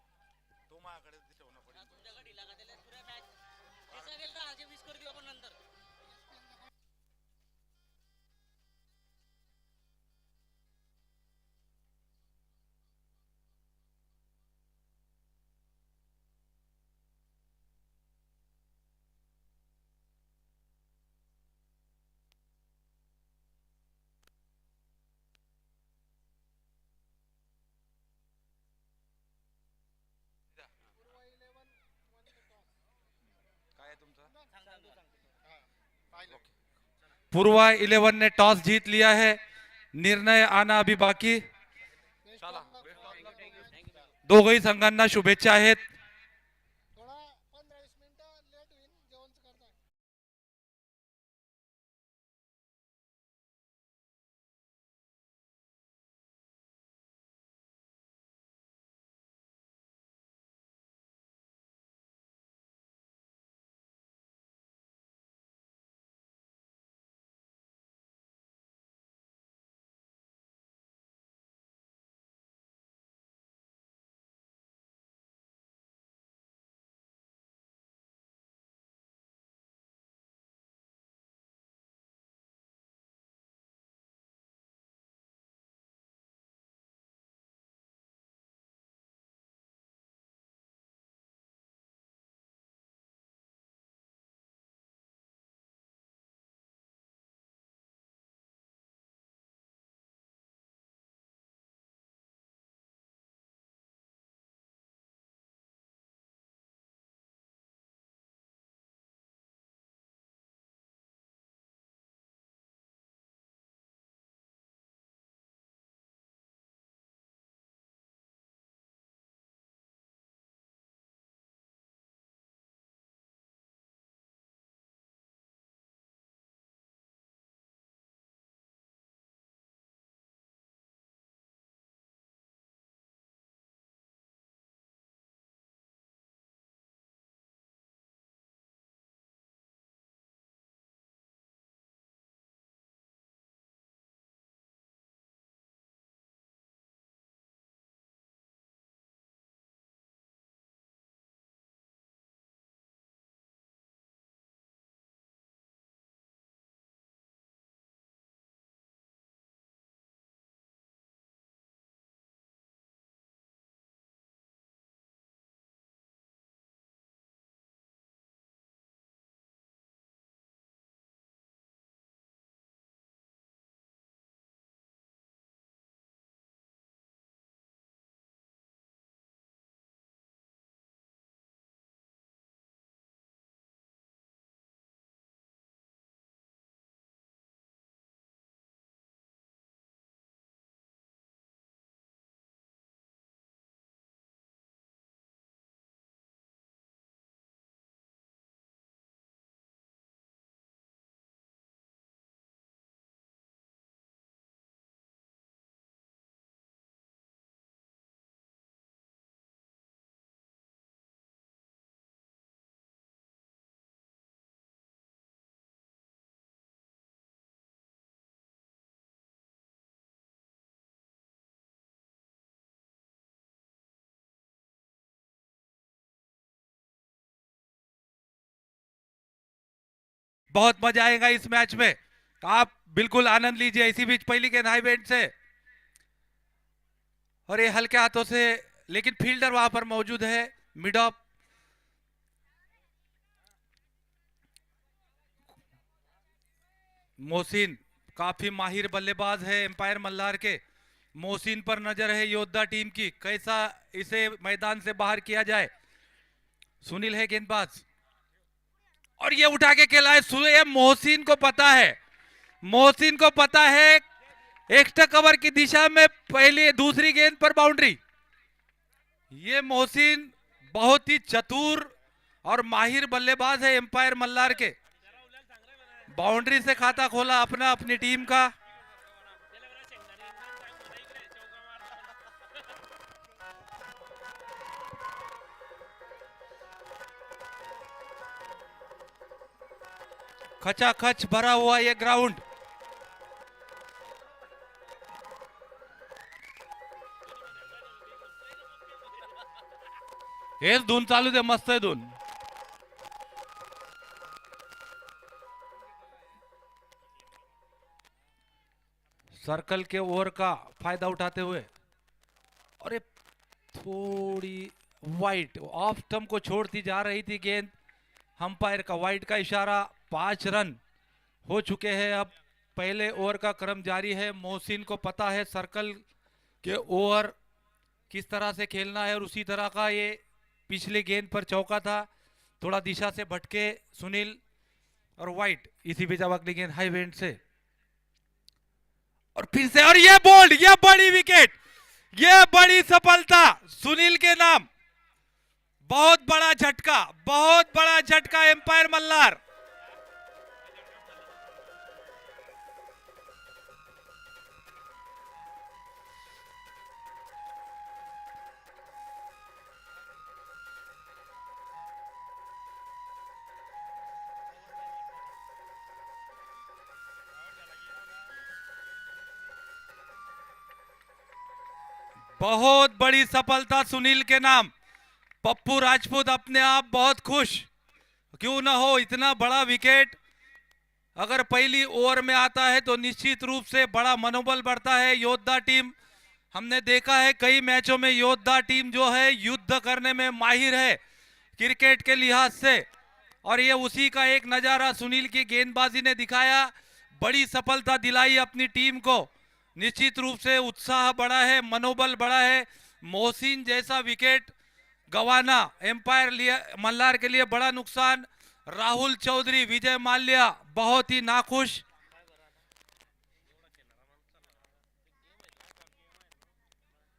तो माझ्याकडे ठेवणं पडेल. तुमच्याकडे ढिला का त्याला पुऱ्या मॅच जसा गेल तर आज 20 कर देऊ आपण नंतर काय आहे तुमचं? सांग पूर्वा 11 ने टॉस जीत लिया है, निर्णय आना अभी बाकी. चला, दोघही संघांना शुभेच्छा आहेत. थोडा 15-20 मिनिटं लेट होईल जेवण करता. बहुत मजा आएगा इस मैच में. आप बिल्कुल आनंद लीजिए. इसी बीच पहली गेंद हाई बेंड से और ये हल्के हाथों से, लेकिन फील्डर वहां पर मौजूद है. मिड ऑफ मोहसिन काफी माहिर बल्लेबाज है एम्पायर मल्हार के. मोहसिन पर नजर है योद्धा टीम की, कैसा इसे मैदान से बाहर किया जाए. सुनील है गेंदबाज और ये उठा के खिलाए. ये मोहसिन को पता है, मोहसिन को पता है एक्स्ट्रा कवर की दिशा में पहली दूसरी गेंद पर बाउंड्री. ये मोहसिन बहुत ही चतुर और माहिर बल्लेबाज है एम्पायर मल्हार के. बाउंड्री से खाता खोला अपना अपनी टीम का. खचाखच भरा हुआ ये ग्राउंड. हेच धून चालू दे, मस्त आहे धून. सर्कल के ओवर का फायदा उठाते हुए, और ये थोड़ी वाइट ऑफ स्टंप को छोड़ती जा रही थी गेंद. अंपायर का वाइट का इशारा. 5 रन हो चुके हैं. अब पहले ओवर का क्रम जारी है. मोहसिन को पता है सर्कल के ओवर किस तरह से खेलना है, और उसी तरह का ये पिछली गेंद पर चौका था. थोड़ा दिशा से भटके सुनील, और वाइट इसी बीच अब अगली गेंद हाई वेंट से, और फिर से, और ये बोल्ड, ये बड़ी विकेट, ये बड़ी सफलता सुनील के नाम. बहुत बड़ा झटका, बहुत बड़ा झटका एम्पायर मल्लार. बहुत बड़ी सफलता सुनील के नाम. पप्पू राजपूत अपने आप बहुत खुश. क्यों ना हो, इतना बड़ा विकेट अगर पहली ओवर में आता है तो निश्चित रूप से बड़ा मनोबल बढ़ता है. योद्धा टीम, हमने देखा है कई मैचों में योद्धा टीम जो है युद्ध करने में माहिर है क्रिकेट के लिहाज से, और ये उसी का एक नजारा सुनील की गेंदबाजी ने दिखाया. बड़ी सफलता दिलाई अपनी टीम को. निश्चित रूप से उत्साह बढ़ा है, मनोबल बढ़ा है. मोहसिन जैसा विकेट गंवाना एम्पायर मल्लार के लिए बड़ा नुकसान. राहुल चौधरी, विजय माल्या बहुत ही नाखुश.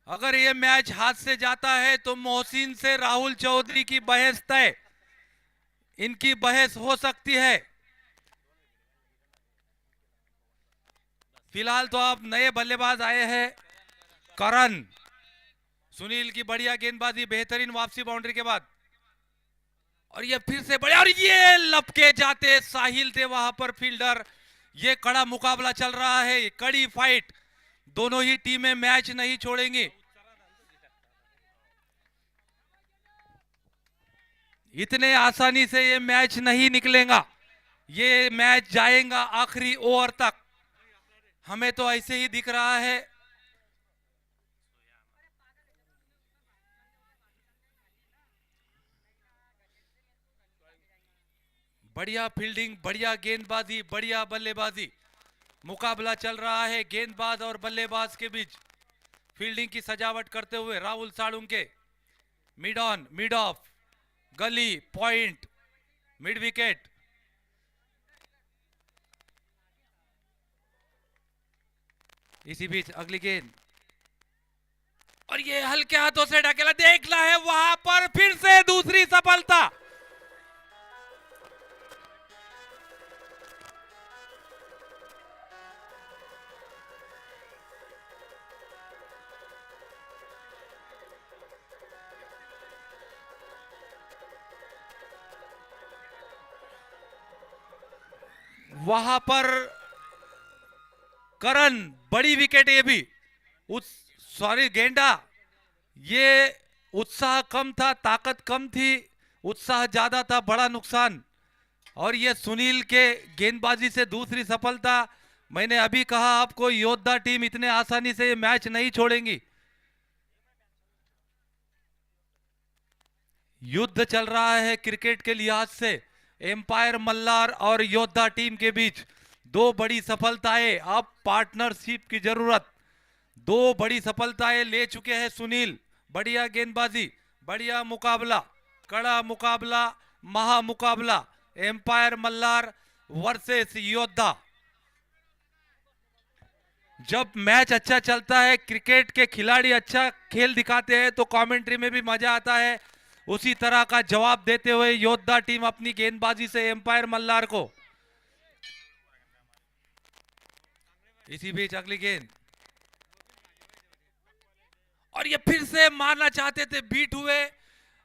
अगर ये मैच हाथ से जाता है तो मोहसिन से राहुल चौधरी की बहस तय, इनकी बहस हो सकती है. फिलहाल तो अब नए बल्लेबाज आए हैं. करण, सुनील की बढ़िया गेंदबाजी, बेहतरीन वापसी बाउंड्री के बाद, और ये फिर से बढ़िया, और ये लपके जाते साहिल थे वहां पर फील्डर. ये कड़ा मुकाबला चल रहा है, कड़ी फाइट. दोनों ही टीमें मैच नहीं छोड़ेंगी. इतने आसानी से ये मैच नहीं निकलेगा. ये मैच जाएगा आखिरी ओवर तक, हमें तो ऐसे ही दिख रहा है. बढ़िया फील्डिंग, बढ़िया गेंदबाजी, बढ़िया बल्लेबाजी. मुकाबला चल रहा है गेंदबाज और बल्लेबाज के बीच. फील्डिंग की सजावट करते हुए Rahul Salunke. Mid on, mid of, गली, पॉइंट, मिड विकेट. इसी बीच अगली गेंद, और ये हल्के हाथों से ढकेला, देखना है वहां पर फिर से दूसरी सफलता. वहां पर करण, बड़ी विकेट. ये भी सॉरी गेंडा, ये उत्साह कम था, ताकत कम थी, उत्साह ज्यादा था, बड़ा नुकसान. और ये सुनील के गेंदबाजी से दूसरी सफलता. मैंने अभी कहा आपको, योद्धा टीम इतने आसानी से ये मैच नहीं छोड़ेंगी. युद्ध चल रहा है क्रिकेट के लिहाज से एम्पायर मल्लार और योद्धा टीम के बीच. दो बड़ी सफलताएं, अब पार्टनरशिप की जरूरत. दो बड़ी सफलताएं ले चुके हैं सुनील. बढ़िया गेंदबाजी, बढ़िया मुकाबला, कड़ा मुकाबला, महा मुकाबला. एम्पायर मल्लार वर्सेस योद्धा. जब मैच अच्छा चलता है, क्रिकेट के खिलाड़ी अच्छा खेल दिखाते हैं तो कमेंट्री में भी मजा आता है. उसी तरह का जवाब देते हुए योद्धा टीम अपनी गेंदबाजी से एम्पायर मल्लार को. इसी बीच अगली गेंद, और ये फिर से मारना चाहते थे, बीट हुए,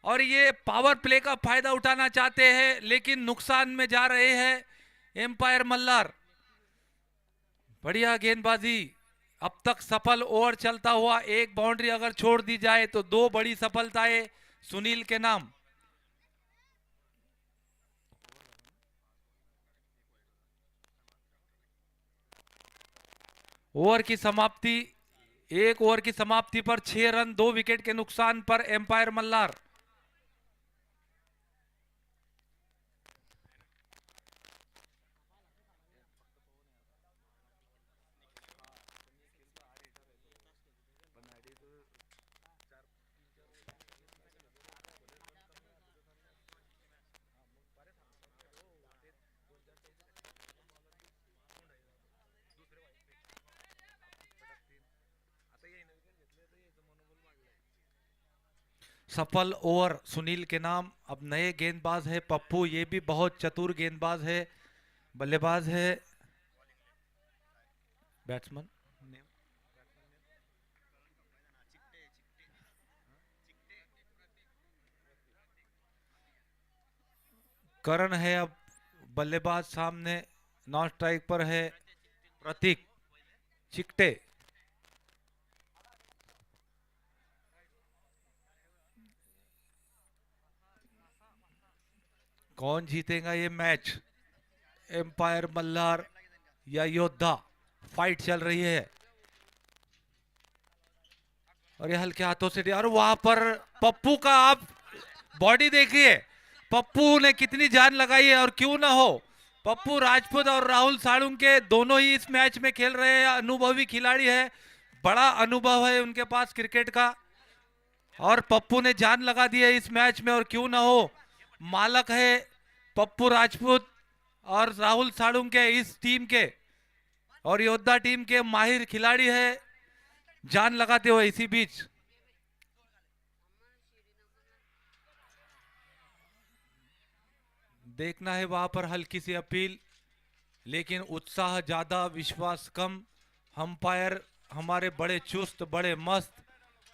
और ये पावर प्ले का फायदा उठाना चाहते हैं, लेकिन नुकसान में जा रहे हैं एम्पायर मल्लार. बढ़िया गेंदबाजी. अब तक सफल ओवर चलता हुआ, एक बाउंड्री अगर छोड़ दी जाए तो दो बड़ी सफलताएं सुनील के नाम। ओवर की समाप्ति, 1 ओवर की समाप्ति पर 6 रन 2 विकेट के नुकसान पर एम्पायर मल्हार। सफल ओवर सुनील के नाम। अब नए गेंदबाज है पप्पू, ये भी बहुत चतुर गेंदबाज है, बल्लेबाज है, बैट्समैन। करण है अब बल्लेबाज सामने, नॉन स्ट्राइक पर है प्रतीक चिकटे। कौन जीतेगा ये मैच, एम्पायर मल्हार या योद्धा? फाइट चल रही है और ये हल्के हाथों से और वहां पर पप्पू का आप बॉडी देखिए, पप्पू ने कितनी जान लगाई है। और क्यों ना हो, पप्पू राजपूत और राहुल साळुंके दोनों ही इस मैच में खेल रहे हैं, अनुभवी खिलाड़ी है, बड़ा अनुभव है उनके पास क्रिकेट का, और पप्पू ने जान लगा दी है इस मैच में। और क्यों ना हो, मालक है पप्पू राजपूत और राहुल साळुंके इस टीम के, और योद्धा टीम के माहिर खिलाड़ी है, जान लगाते हुए। इसी बीच देखना है वहां पर हल्की सी अपील, लेकिन उत्साह ज्यादा विश्वास कम। अंपायर हमारे बड़े चुस्त बड़े मस्त,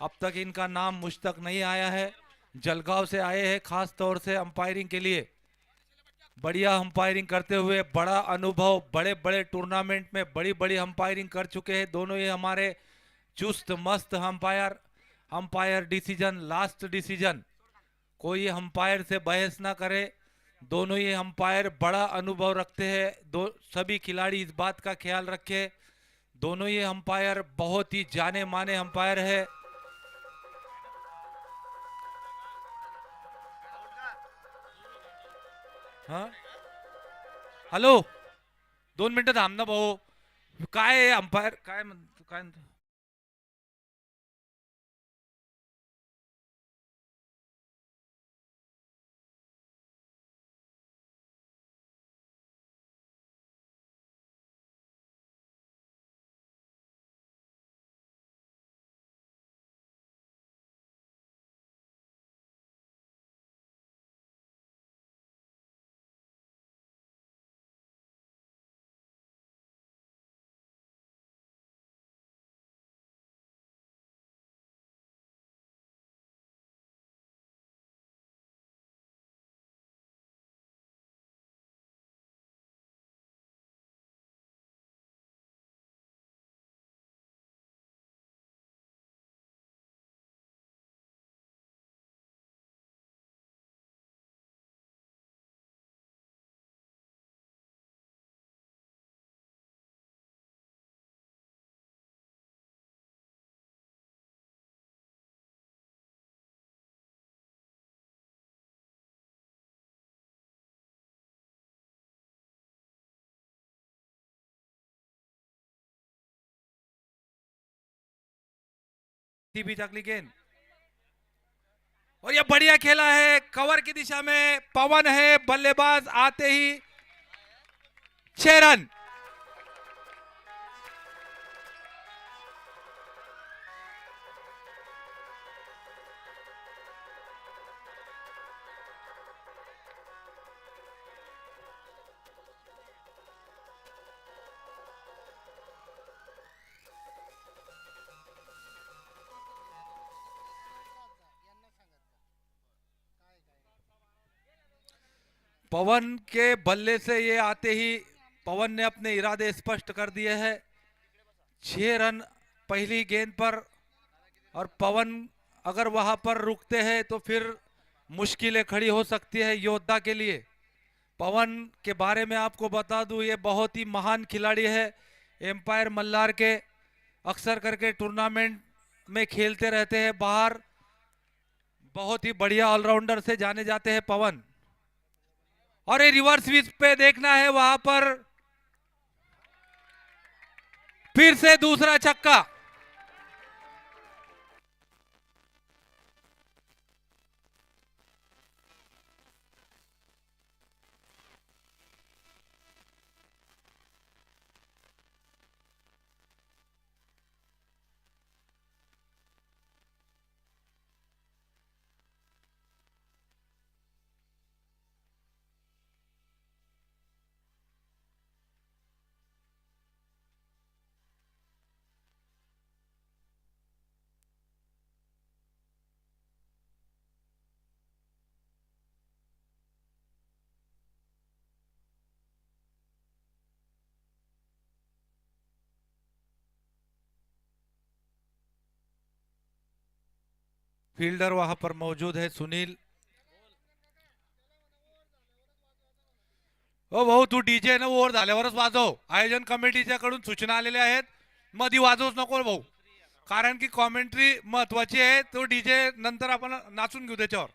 अब तक इनका नाम मुझ तक नहीं आया है, जलगांव से आए हैं खास तौर से अंपायरिंग के लिए, बढ़िया अंपायरिंग करते हुए, बड़ा अनुभव, बड़े बड़े टूर्नामेंट में बड़ी बड़ी अंपायरिंग कर चुके हैं दोनों ये हमारे चुस्त मस्त umpire. Umpire decision last decision, कोई अंपायर से बहस ना करे, दोनों ये अंपायर बड़ा अनुभव रखते हैं। सभी खिलाड़ी इस बात का ख्याल रखे, दोनों ये अंपायर बहुत ही जाने माने अंपायर है। हाँ हॅलो, 2 मिनिटं थांब ना भाऊ, काय अंपायर काय काय भी अगली गेंद, और ये बढ़िया खेला है कवर की दिशा में, पवन है बल्लेबाज, आते ही 6 रन। पवन के बल्ले से ये आते ही पवन ने अपने इरादे स्पष्ट कर दिए हैं। 6 रन पहली गेंद पर, और पवन अगर वहां पर रुकते हैं तो फिर मुश्किलें खड़ी हो सकती है योद्धा के लिए। पवन के बारे में आपको बता दूं, ये बहुत ही महान खिलाड़ी है एम्पायर मल्लार के। अक्सर करके टूर्नामेंट में खेलते रहते हैं बाहर, बहुत ही बढ़िया ऑलराउंडर से जाने जाते हैं पवन। और ये रिवर्स स्विच पे देखना है, वहां पर फिर से दूसरा छक्का। फील्डर वहां पर मौजूद है सुनील। हो भाऊ, तू डीजे ना ओव्हर झाल्यावरच वाजव, आयोजन कमिटीच्या कडून सूचना आलेल्या आहेत, मधी वाजवूच नको भाऊ, कारण की कॉमेंट्री महत्वाची आहे। तो डीजे नंतर आपण नाचून घेऊ त्याच्यावर।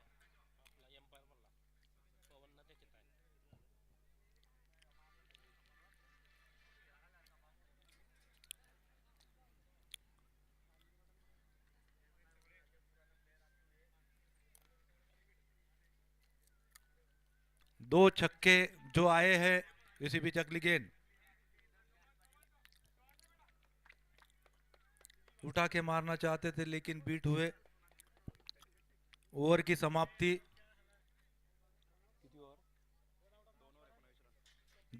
दो छक्के जो आए हैं इसी बीच अगली गेंद उठा के मारना चाहते थे लेकिन बीट हुए। ओवर की समाप्ति,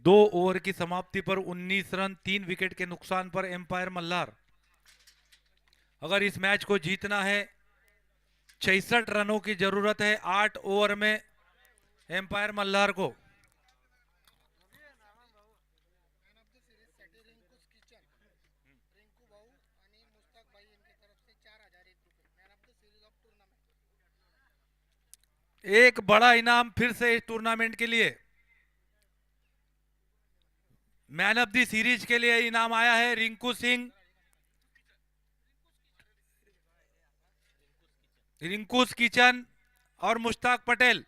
2 ओवर की समाप्ति पर 19 रन, 3 विकेट के नुकसान पर एम्पायर मल्हार। अगर इस मैच को जीतना है 66 रनों की जरूरत है 8 ओवर में एम्पायर मल्हार को। मॅन ऑफ द सिरीज साठी रिंकूस किचन, रिंकू भाऊ आणि मुस्ताक भाई यांच्या तरफ से 4001 रुपये man of the series of tournament. एक बड़ा इनाम फिर से इस टूर्नामेंट के लिए, मैन ऑफ द सीरीज के लिए इनाम आया है रिंकू सिंह, रिंकूस किचन और मुश्ताक पटेल,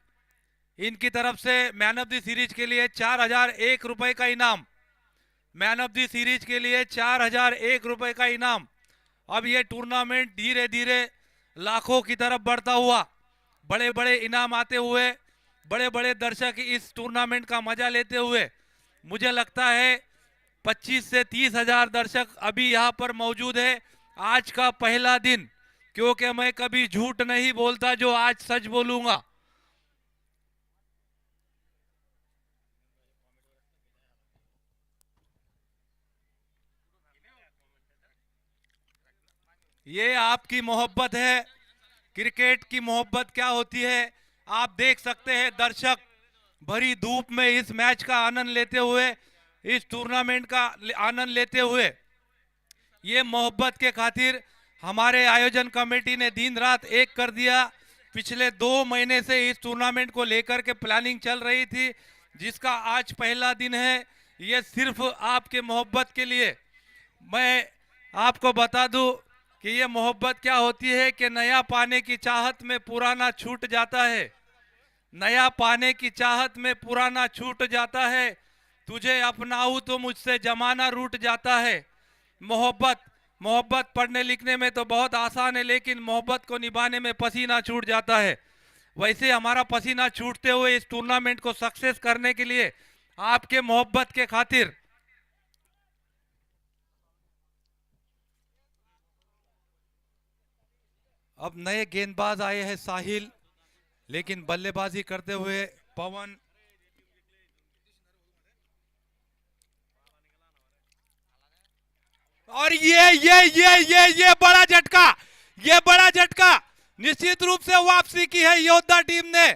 इनकी तरफ से मैन ऑफ द सीरीज के लिए 4001 रुपए का इनाम। मैन ऑफ द सीरीज के लिए 4001 रुपए का इनाम। अब ये टूर्नामेंट धीरे धीरे लाखों की तरफ बढ़ता हुआ, बड़े बड़े इनाम आते हुए, बड़े बड़े दर्शक इस टूर्नामेंट का मजा लेते हुए, मुझे लगता है 25 से 30 हजार दर्शक अभी यहाँ पर मौजूद है। आज का पहला दिन, क्योंकि मैं कभी झूठ नहीं बोलता, जो आज सच बोलूंगा। ये आपकी मोहब्बत है, क्रिकेट की मोहब्बत क्या होती है आप देख सकते हैं। दर्शक भरी धूप में इस मैच का आनंद लेते हुए, इस टूर्नामेंट का आनंद लेते हुए, ये मोहब्बत के खातिर हमारे आयोजन कमेटी ने दिन रात एक कर दिया। पिछले 2 महीने से इस टूर्नामेंट को लेकर के प्लानिंग चल रही थी, जिसका आज पहला दिन है। ये सिर्फ आपके मोहब्बत के लिए। मैं आपको बता दूं कि ये मोहब्बत क्या होती है कि नया पाने की चाहत में पुराना छूट जाता है, नया पाने की चाहत में पुराना छूट जाता है। तुझे अपनाऊं तो मुझसे जमाना रूठ जाता है। मोहब्बत मोहब्बत पढ़ने लिखने में तो बहुत आसान है, लेकिन मोहब्बत को निभाने में पसीना छूट जाता है। वैसे हमारा पसीना छूटते हुए इस टूर्नामेंट को सक्सेस करने के लिए आपके मोहब्बत के खातिर अब नए गेंदबाज आए हैं साहिल, लेकिन बल्लेबाजी करते हुए पवन। और ये बड़ा झटका, ये बड़ा झटका निश्चित रूप से वापसी की है योद्धा टीम ने।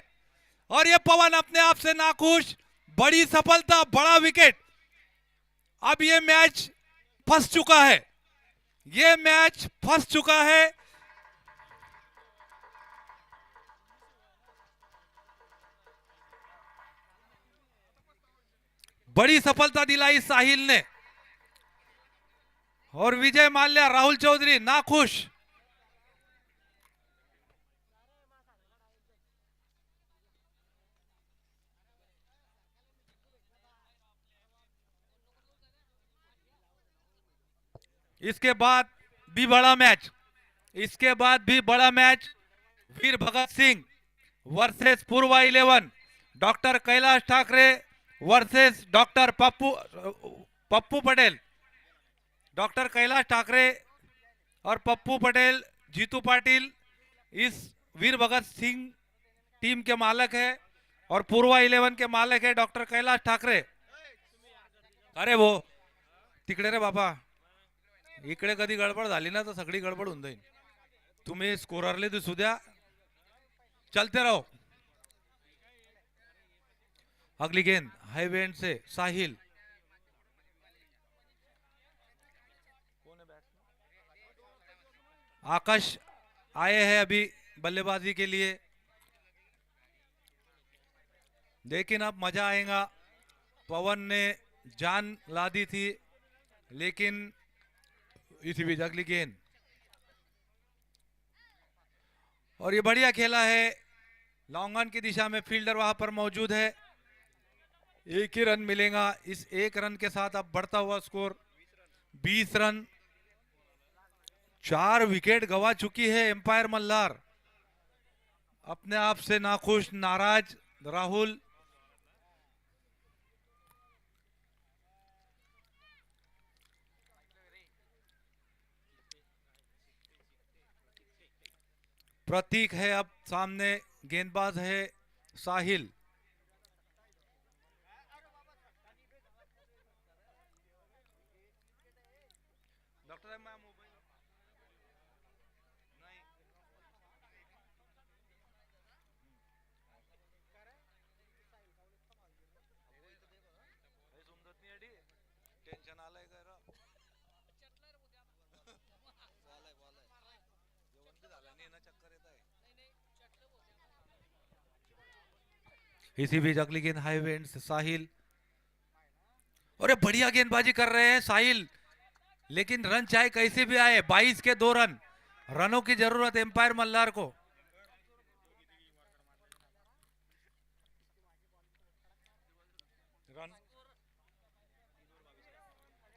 और ये पवन अपने आप से नाखुश, बड़ी सफलता, बड़ा विकेट। अब ये मैच फंस चुका है, ये मैच फंस चुका है। बड़ी सफलता दिलाई साहिल ने। और विजय माल्या, राहुल चौधरी नाखुश। इसके बाद भी बड़ा मैच, इसके बाद भी बड़ा मैच, वीर भगत सिंह वर्सेस पूर्वा 11, doctor Kailash Thackeray versus doctor Pappu Patel. Doctor Kailash Thackeray और पप्पू पटेल, जीतू पाटिल इस वीर भगत सिंह टीम के मालक है और पूर्वा 11 के मालक है डॉक्टर कैलाश ठाकरे। अरे वो तिकडे रे बाबा, इकडे कधी गडबड झाली ना तर सगळी गडबड होऊन जाईल। तुम्ही स्कोररले दिसू द्या, चलते रहो। अगली गेंद हाईवे एंड से साहिल। आकाश आए हैं अभी बल्लेबाजी के लिए, लेकिन अब मजा आएगा। पवन ने जान ला दी थी, लेकिन इसी बीच अगली गेंद, और ये बढ़िया खेला है। लॉन्ग ऑन की दिशा में फील्डर वहां पर मौजूद है। एक ही रन मिलेगा। इस एक रन के साथ अब बढ़ता हुआ स्कोर 20 रन। 4 विकेट गवा चुकी है एम्पायर मल्हार। अपने आप से नाखुश, नाराज राहुल। प्रतीक है अब सामने, गेंदबाज है साहिल। डॉक्टर टेन्शन आलंय का इसी बीच अगली गेंद हाईवे एंड से साहिल। अरे बढ़िया गेंदबाजी कर रहे हैं साहिल, लेकिन रन चाहे कैसे भी आए, 22 के 2 रन। रनों की जरूरत एम्पायर मल्हार को। रन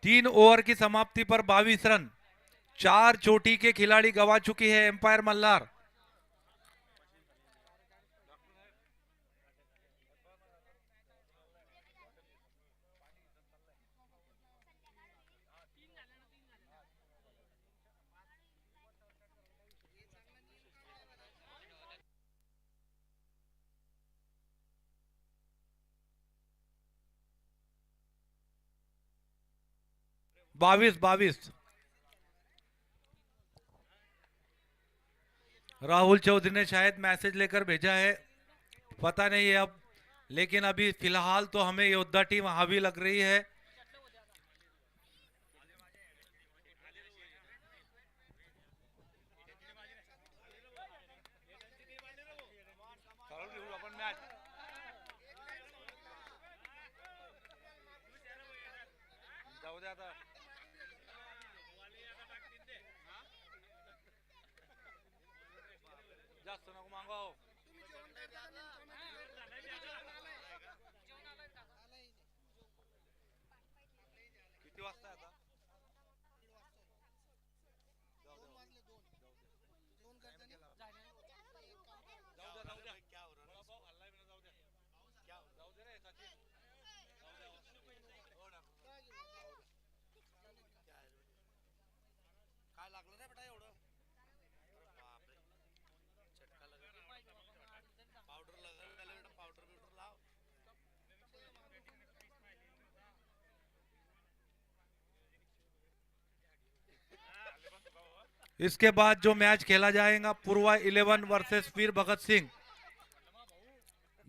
3 ओवर की समाप्ति पर 22 रन। 4 चोटी के खिलाड़ी गवा चुकी है एम्पायर मल्हार। बाईस। राहुल चौधरी ने शायद मैसेज लेकर भेजा है, पता नहीं है अब, लेकिन अभी फिलहाल तो हमें योद्धा टीम हावी लग रही है। जास्त नको मागवा हो. किती वाजता आता? काय लागलं रे बेटा एवढं चटका लगा पावडर लगा त्याला बेटा पावडर बिवडर लाव इसके बाद जो मैच खेला जाएगा पूर्वा 11 वर्सेस वीर भगत सिंह,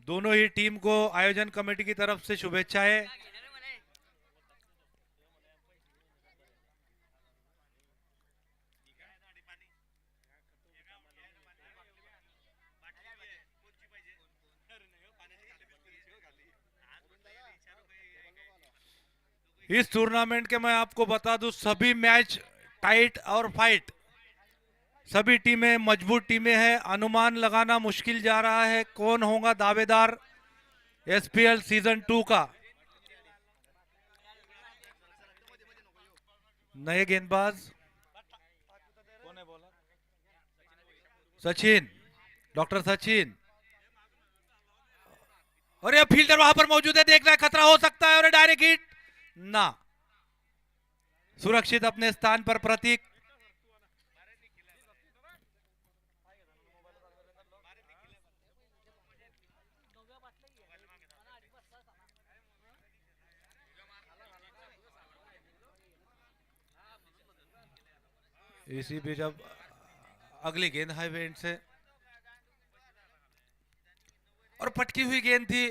दोनों ही टीम को आयोजन कमेटी की तरफ से शुभेच्छाएं। इस टूर्नामेंट के मैं आपको बता दूं सभी मैच टाइट और फाइट, सभी टीमें मजबूत टीमें हैं। अनुमान लगाना मुश्किल जा रहा है कौन होगा दावेदार एसपीएल सीजन 2 का। नए गेंदबाज कौन है बॉलर? सचिन, डॉक्टर सचिन। और ये फील्डर वहां पर मौजूद है, देखना है खतरा हो सकता है और डायरेक्ट हिट ना, सुरक्षित अपने स्थान पर प्रतीक। इसी बीच अब अगली गेंद हाईवे एंड से और पटकी हुई गेंद थी,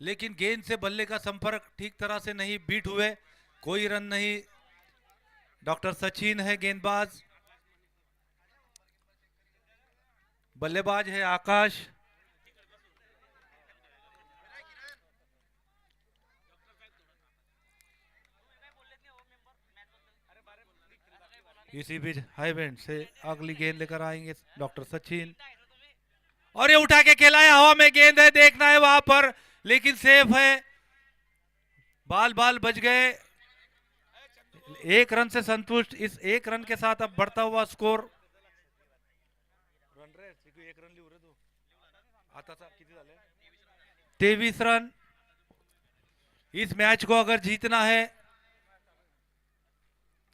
लेकिन गेंद से बल्ले का संपर्क ठीक तरह से नहीं बीट हुए, कोई रन नहीं। डॉक्टर सचिन है गेंदबाज, बल्लेबाज है आकाश। इसी बीच हाई बैंड से अगली गेंद लेकर आएंगे डॉक्टर सचिन और ये उठा के खेला है, हवा में गेंद है, देखना है वहां पर, लेकिन सेफ है, बाल बाल बच गए। एक रन से संतुष्ट, इस एक रन के साथ अब बढ़ता हुआ स्कोर। रन रे एक रन लिहू रे तू आता किती झाले? 23 रन। इस मैच को अगर जीतना है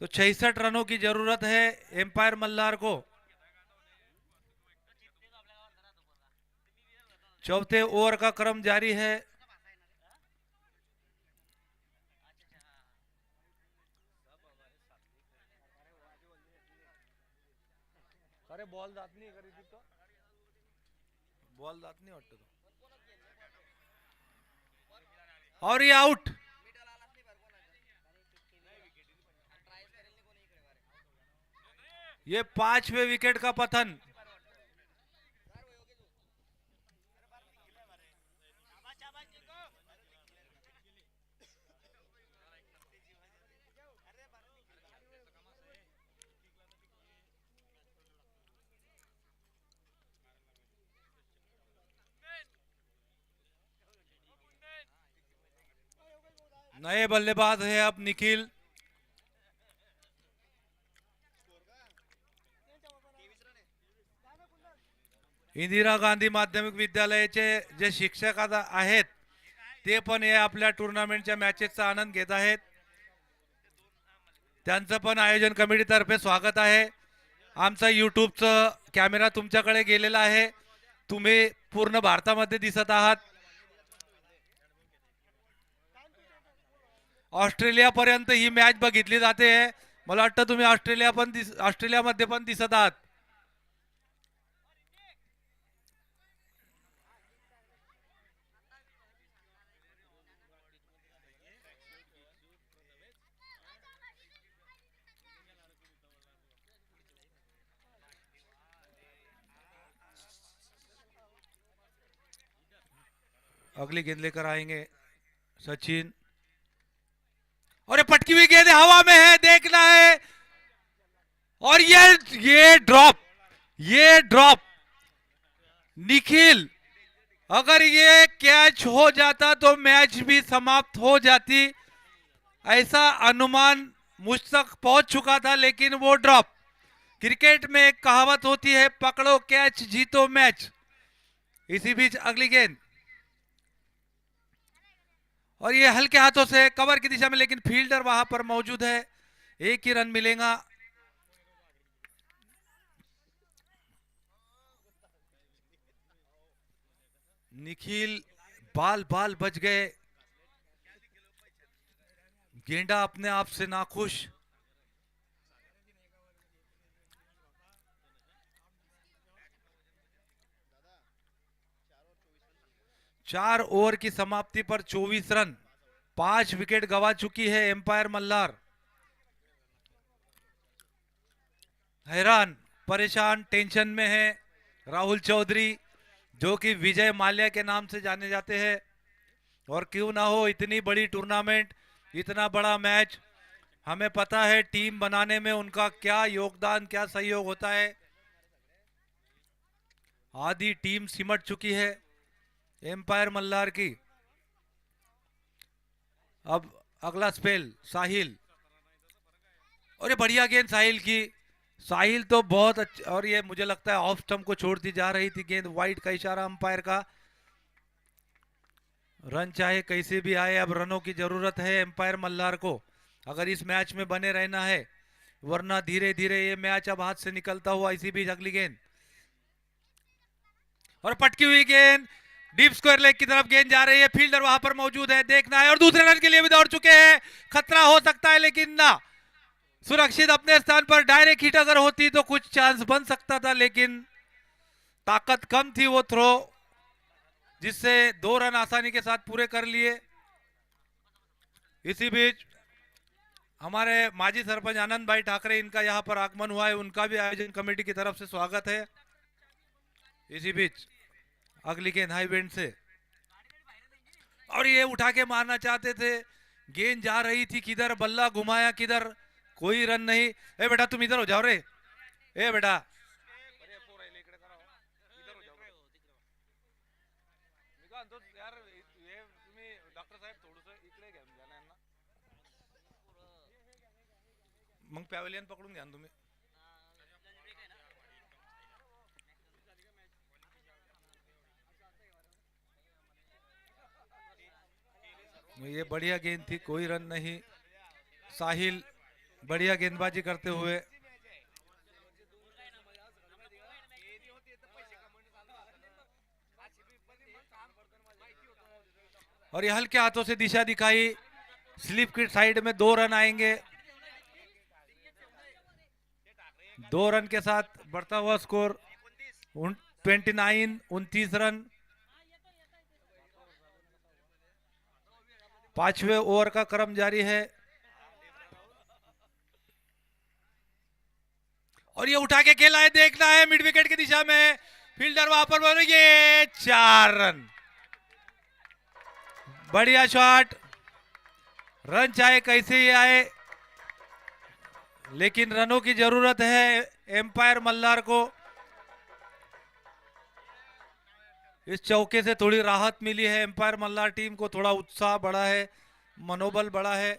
तो 66 रनों की जरूरत है एम्पायर मल्हार को। चौथे ओवर का क्रम जारी है। अरे बॉल जात नाही करी तो बॉल जात नहीं वाटत और ये आउट। ये 5वें विकेट का पतन। नए बल्लेबाज है अब निखिल। इंदिरा गांधी माध्यमिक विद्यालयाचे जे शिक्षक आता आहेत ते पण हे आपल्या टूर्नामेंटच्या मॅचेसचा आनंद घेत आहेत, त्यांचं पण आयोजन कमिटीतर्फे स्वागत आहे। आमचा यूट्यूबचा कॅमेरा तुमच्याकडे गेलेला आहे, तुम्ही पूर्ण भारतामध्ये दिसत आहात। ऑस्ट्रेलिया पर्यंत ही मॅच बघितली जाते, मला वाटतं तुम्ही ऑस्ट्रेलियामध्ये पण दिसत आहात। अगली गेंद लेकर आएंगे सचिन और ये पटकी हुई गेंद हवा में है, देखना है और ये ड्रॉप निखिल, अगर ये कैच हो जाता तो मैच भी समाप्त हो जाती, ऐसा अनुमान मुझ तक पहुंच चुका था, लेकिन वो ड्रॉप। क्रिकेट में एक कहावत होती है, पकड़ो कैच जीतो मैच। इसी बीच अगली गेंद और ये हल्के हाथों से कवर की दिशा में, लेकिन फील्डर वहां पर मौजूद है, एक ही रन मिलेगा। निखिल बाल बाल बच गए, गेंडा अपने आप से नाखुश। चार ओवर की समाप्ति पर 24 रन, 5 विकेट गवा चुकी है एम्पायर मल्हार। हैरान परेशान टेंशन में है राहुल चौधरी, जो कि विजय माल्या के नाम से जाने जाते हैं। और क्यों ना हो, इतनी बड़ी टूर्नामेंट, इतना बड़ा मैच, हमें पता है टीम बनाने में उनका क्या योगदान, क्या सहयोग होता है। आधी टीम सिमट चुकी है एम्पायर मल्लार की। अब अगला स्पेल साहिल, और ये बढ़िया गेंद साहिल की। साहिल तो बहुत अच्छा, और ये मुझे लगता है ऑफ स्टंप को छोड़ती जा रही थी गेंद, वाइड का इशारा अंपायर का। रन चाहे कैसे भी आए, अब रनों की जरूरत है एम्पायर मल्लार को अगर इस मैच में बने रहना है, वरना धीरे धीरे ये मैच अब हाथ से निकलता हुआ। इसी बीच अगली गेंद और पटकी हुई गेंद, डीप स्क्वायर लेग की तरफ गेंद जा रही है, फील्डर वहां पर मौजूद है, देखना है, और दूसरे रन के लिए भी दौड़ चुके हैं। खतरा हो सकता है लेकिन ना, सुरक्षित अपने स्थान पर। डायरेक्ट हिट अगर होती तो कुछ चांस बन सकता था, लेकिन ताकत कम थी वो थ्रो, जिससे 2 रन आसानी के साथ पूरे कर लिए। इसी बीच हमारे माजी सरपंच आनंद भाई ठाकरे, इनका यहां पर आगमन हुआ है, उनका भी आयोजन कमेटी की तरफ से स्वागत है। इसी बीच अगली गेंद हाई बेंड से, और ये उठा के मारना चाहते थे, गेंद जा रही थी किधर, बल्ला घुमाया किधर, कोई रन नहीं। ए बेटा तुम इधर हो जाओ रे, ए बेटा डॉक्टर साहेब थोडंसं इकडे घ्या म्हणजे यांना मग पॅव्हलियन पकडून घ्या ना तुम्ही। ये बढ़िया गेंद थी, कोई रन नहीं। साहिल बढ़िया गेंदबाजी करते हुए, और ये हल्के हाथों से दिशा दिखाई, स्लिप की साइड में 2 रन आएंगे। 2 रन के साथ बढ़ता हुआ स्कोर 29 रन। 5वें ओवर का क्रम जारी है, और ये उठा के खेला है, देखना है मिड विकेट की दिशा में, फील्डर वहां पर बोल, ये 4 रन, बढ़िया शॉट। रन चाहे कैसे ही आए, लेकिन रनों की जरूरत है एम्पायर मल्लार को। इस चौके से थोड़ी राहत मिली है एम्पायर मल्लार टीम को, थोड़ा उत्साह बढ़ा है, मनोबल बढ़ा है।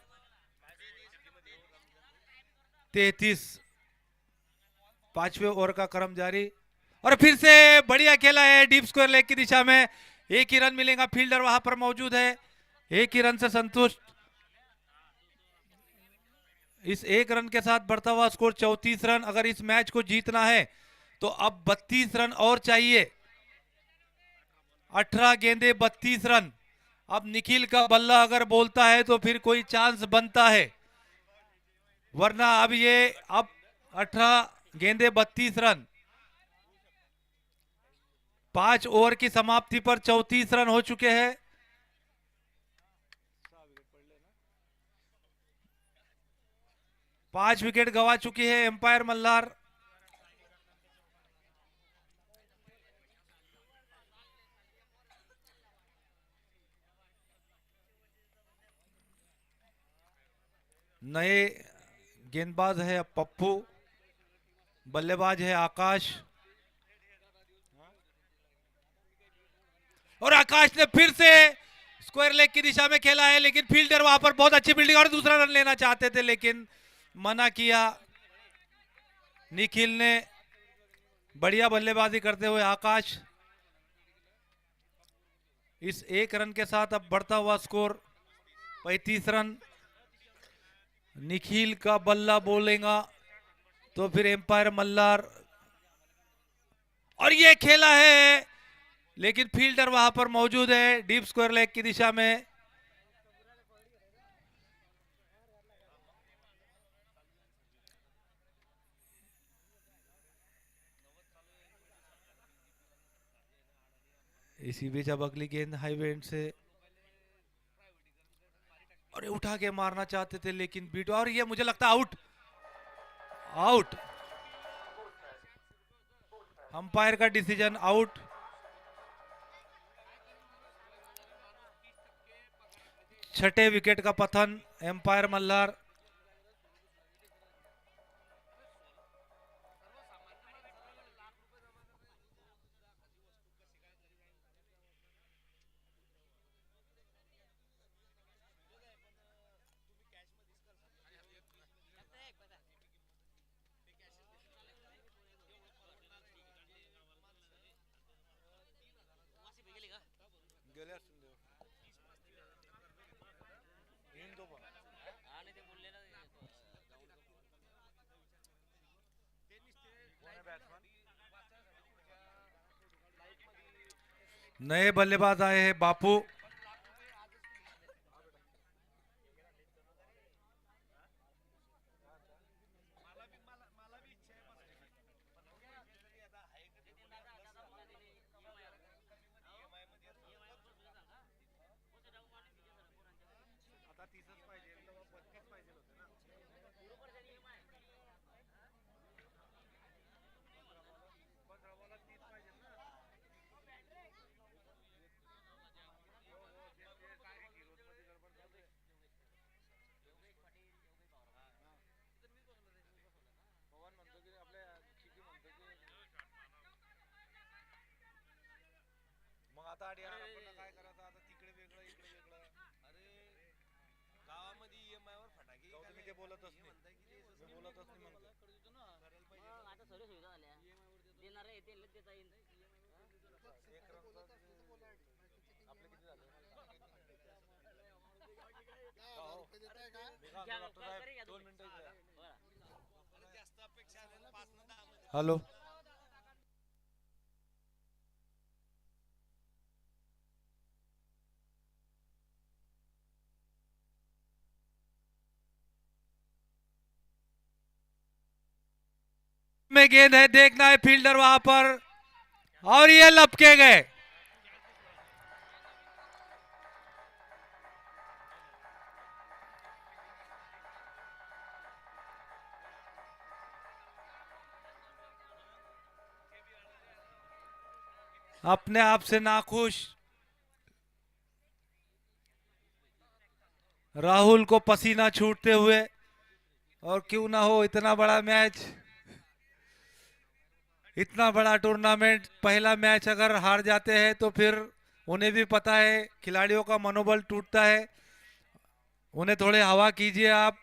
33, 5वें ओवर का क्रम जारी, और फिर से बढ़िया खेला है डीप स्क्वायर लेग की दिशा में। एक ही रन मिलेगा, फील्डर वहां पर मौजूद है, एक ही रन से संतुष्ट। इस 1 रन के साथ बढ़ता हुआ स्कोर 34 रन। अगर इस मैच को जीतना है तो अब 32 रन और चाहिए। 18 गेंदे 32 रन। अब निखिल का बल्ला अगर बोलता है तो फिर कोई चांस बनता है, वरना अब 18 गेंदे 32 रन, 5 ओवर की समाप्ति पर 34 रन हो चुके हैं। पांच विकेट गंवा चुकी है एम्पायर मल्लार। नए गेंदबाज है पप्पू, बल्लेबाज है आकाश, और आकाश ने फिर से स्क्वायर लेग की दिशा में खेला है, लेकिन फील्डर वहां पर बहुत अच्छी फील्डिंग, और दूसरा रन लेना चाहते थे लेकिन मना किया निखिल ने। बढ़िया बल्लेबाजी करते हुए आकाश। इस 1 रन के साथ अब बढ़ता हुआ स्कोर 35 रन। निखिल का बल्ला बोलेगा तो फिर एम्पायर मल्लार, और ये खेला है लेकिन फील्डर वहां पर मौजूद है डीप स्क्वायर लेग की दिशा में। इसी बीच अब अगली गेंद हाई एंड से, और ये उठा के मारना चाहते थे लेकिन बीट, और ये मुझे लगता है आउट। अंपायर का डिसीजन आउट। छठे विकेट का पतन एम्पायर मल्हार। गेले असतील देव. येईन तो पण. कोण आहे batsman? नए बल्लेबाज आए हैं बापू। आता 30च पाहिजे, तेव्हा 32 पाहिजे होते ना. 15 बॉलात 30 पाहिजे ना. ते काय आहे की रोजमध्ये गडबड चालू आहे. पवन म्हणतो की आपल्या चिकी म्हणतो की मग आता हरियाणा आपण काय करायचं आता तिकडे वेगळं इकडे वेगळं. गावामध्ये EMI वर फटाके जाऊ दे, मी ते बोलतच नाही. मी बोलतच नाही म्हणतो. आता सर्व सुविधा झाल्या देणार आहे ते देता येईल एक रन आपले किती झाले? रुपये देत आहे का? मी काय म्हणतो, डॉक्टर साहेब 2 मिनिटं इथे या. जास्त अपेक्षा आहे ना 5 न 10 मध्ये. हेलो, में गेंद है, देखना है फील्डर वहां पर, और ये लपके गए। अपने आप से नाखुश राहुल को पसीना छूटते हुए, और क्यों ना हो इतना बड़ा मैच, इतना बड़ा टूर्नामेंट, पहला मैच अगर हार जाते हैं तो फिर उन्हें भी पता है खिलाड़ियों का मनोबल टूटता है। उन्हें थोड़े हवा कीजिए आप।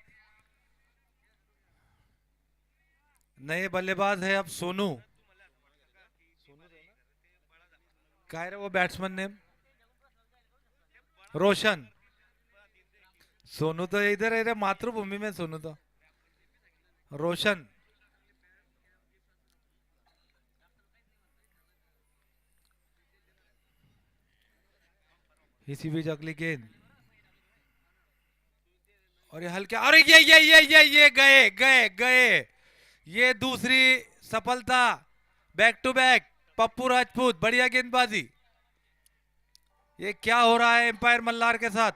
नए बल्लेबाज है अब सोनू, क्या है वो बैट्समैन नेम? रोशन। सोनू तो इधर है रे, मातृभूमि में सोनू तो रोशन। इसी बीच अगली गेंद, और ये हल्के, अरे ये गए गए गए, ये दूसरी सफलता, back to back Pappu Rajput, बढ़िया गेंदबाजी। ये क्या हो रहा है एम्पायर मल्हार के साथ?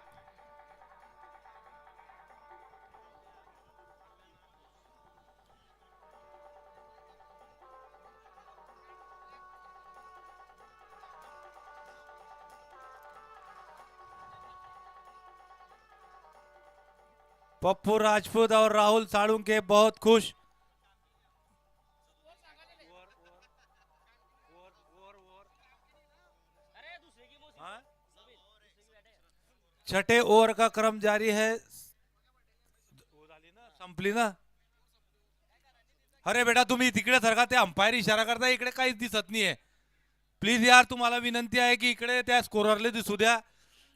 पप्पू राजपूत और राहुल साळुंके बहुत खुश। हाँ? छठे ओव्हर का क्रम जारी है। वो झाली ना. संपली ना? अरे बेटा तुम्ही तिकडे सरका, ते अंपायर इशारा करता, इकडे काहीच दिसत नाहीये। प्लीज यार, तुम्हाला विनंती आहे की इकडे त्या स्कोररले दिसू द्या।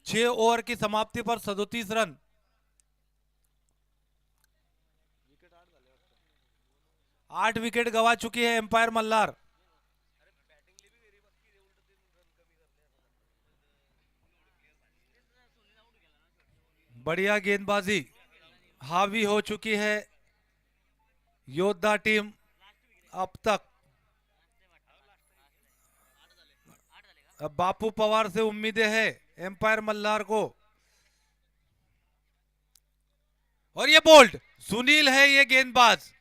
6 ओव्हर की समाप्ति पर 37 रन। 8 विकेट गवा चुकी है एम्पायर मल्हार। बढ़िया गेंदबाजी हावी हो चुकी है योद्धा टीम अब तक। अब बापू पवार से उम्मीदें है एम्पायर मल्हार को, और ये बोल्ड सुनील है, ये गेंदबाज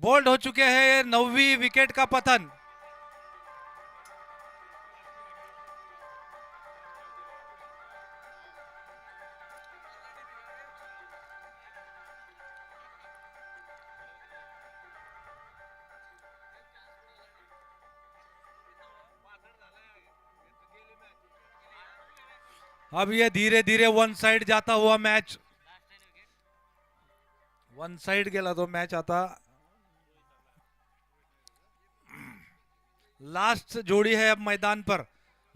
बोल्ड हो चुके हैं। 9वीं विकेट का पतन। अब ये धीरे धीरे वन साइड जाता हुआ मैच, वन साइड गेला तो मैच आता। लास्ट जोड़ी है अब मैदान पर,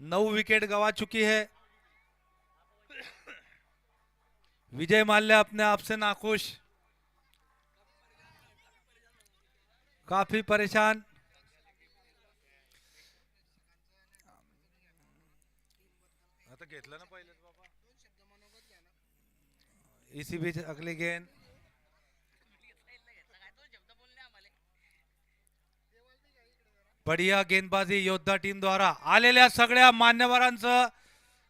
9 विकेट गवा चुकी है। विजय माल्या अपने आप से नाखुश, काफी परेशान। आता घेतलं ना पहिलेच बाबा. इसी बीच अगली गेंद, बढ़िया गेंदबाजी योद्धा टीम द्वारा। आलेल्या सगळ्या मान्यवरांचं,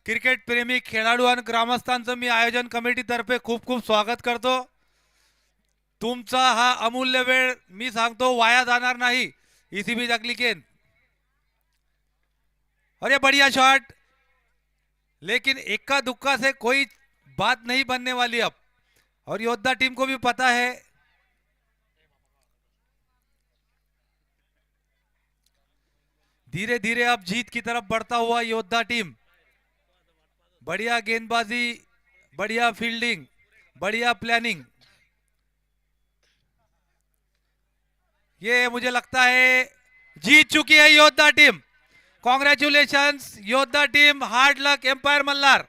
क्रिकेट प्रेमी खेळाडू आणि ग्रामस्थांचं मी आयोजन कमिटी तर्फे खूप खूप स्वागत करतो। तुमचा हा अमूल्य वेळ मी सांगतो वाया जाणार नहीं। इसी बीच अगली गेंद, अरे बढ़िया शॉट, लेकिन इक्का दुक्का से कोई बात नहीं बनने वाली अब, और योद्धा टीम को भी पता है। धीरे धीरे अब जीत की तरफ बढ़ता हुआ योद्धा टीम। बढ़िया गेंदबाजी, बढ़िया फील्डिंग, बढ़िया प्लानिंग। ये मुझे लगता है जीत चुकी है Yoddha team. Congratulations Yoddha team, hard luck umpire Malhar.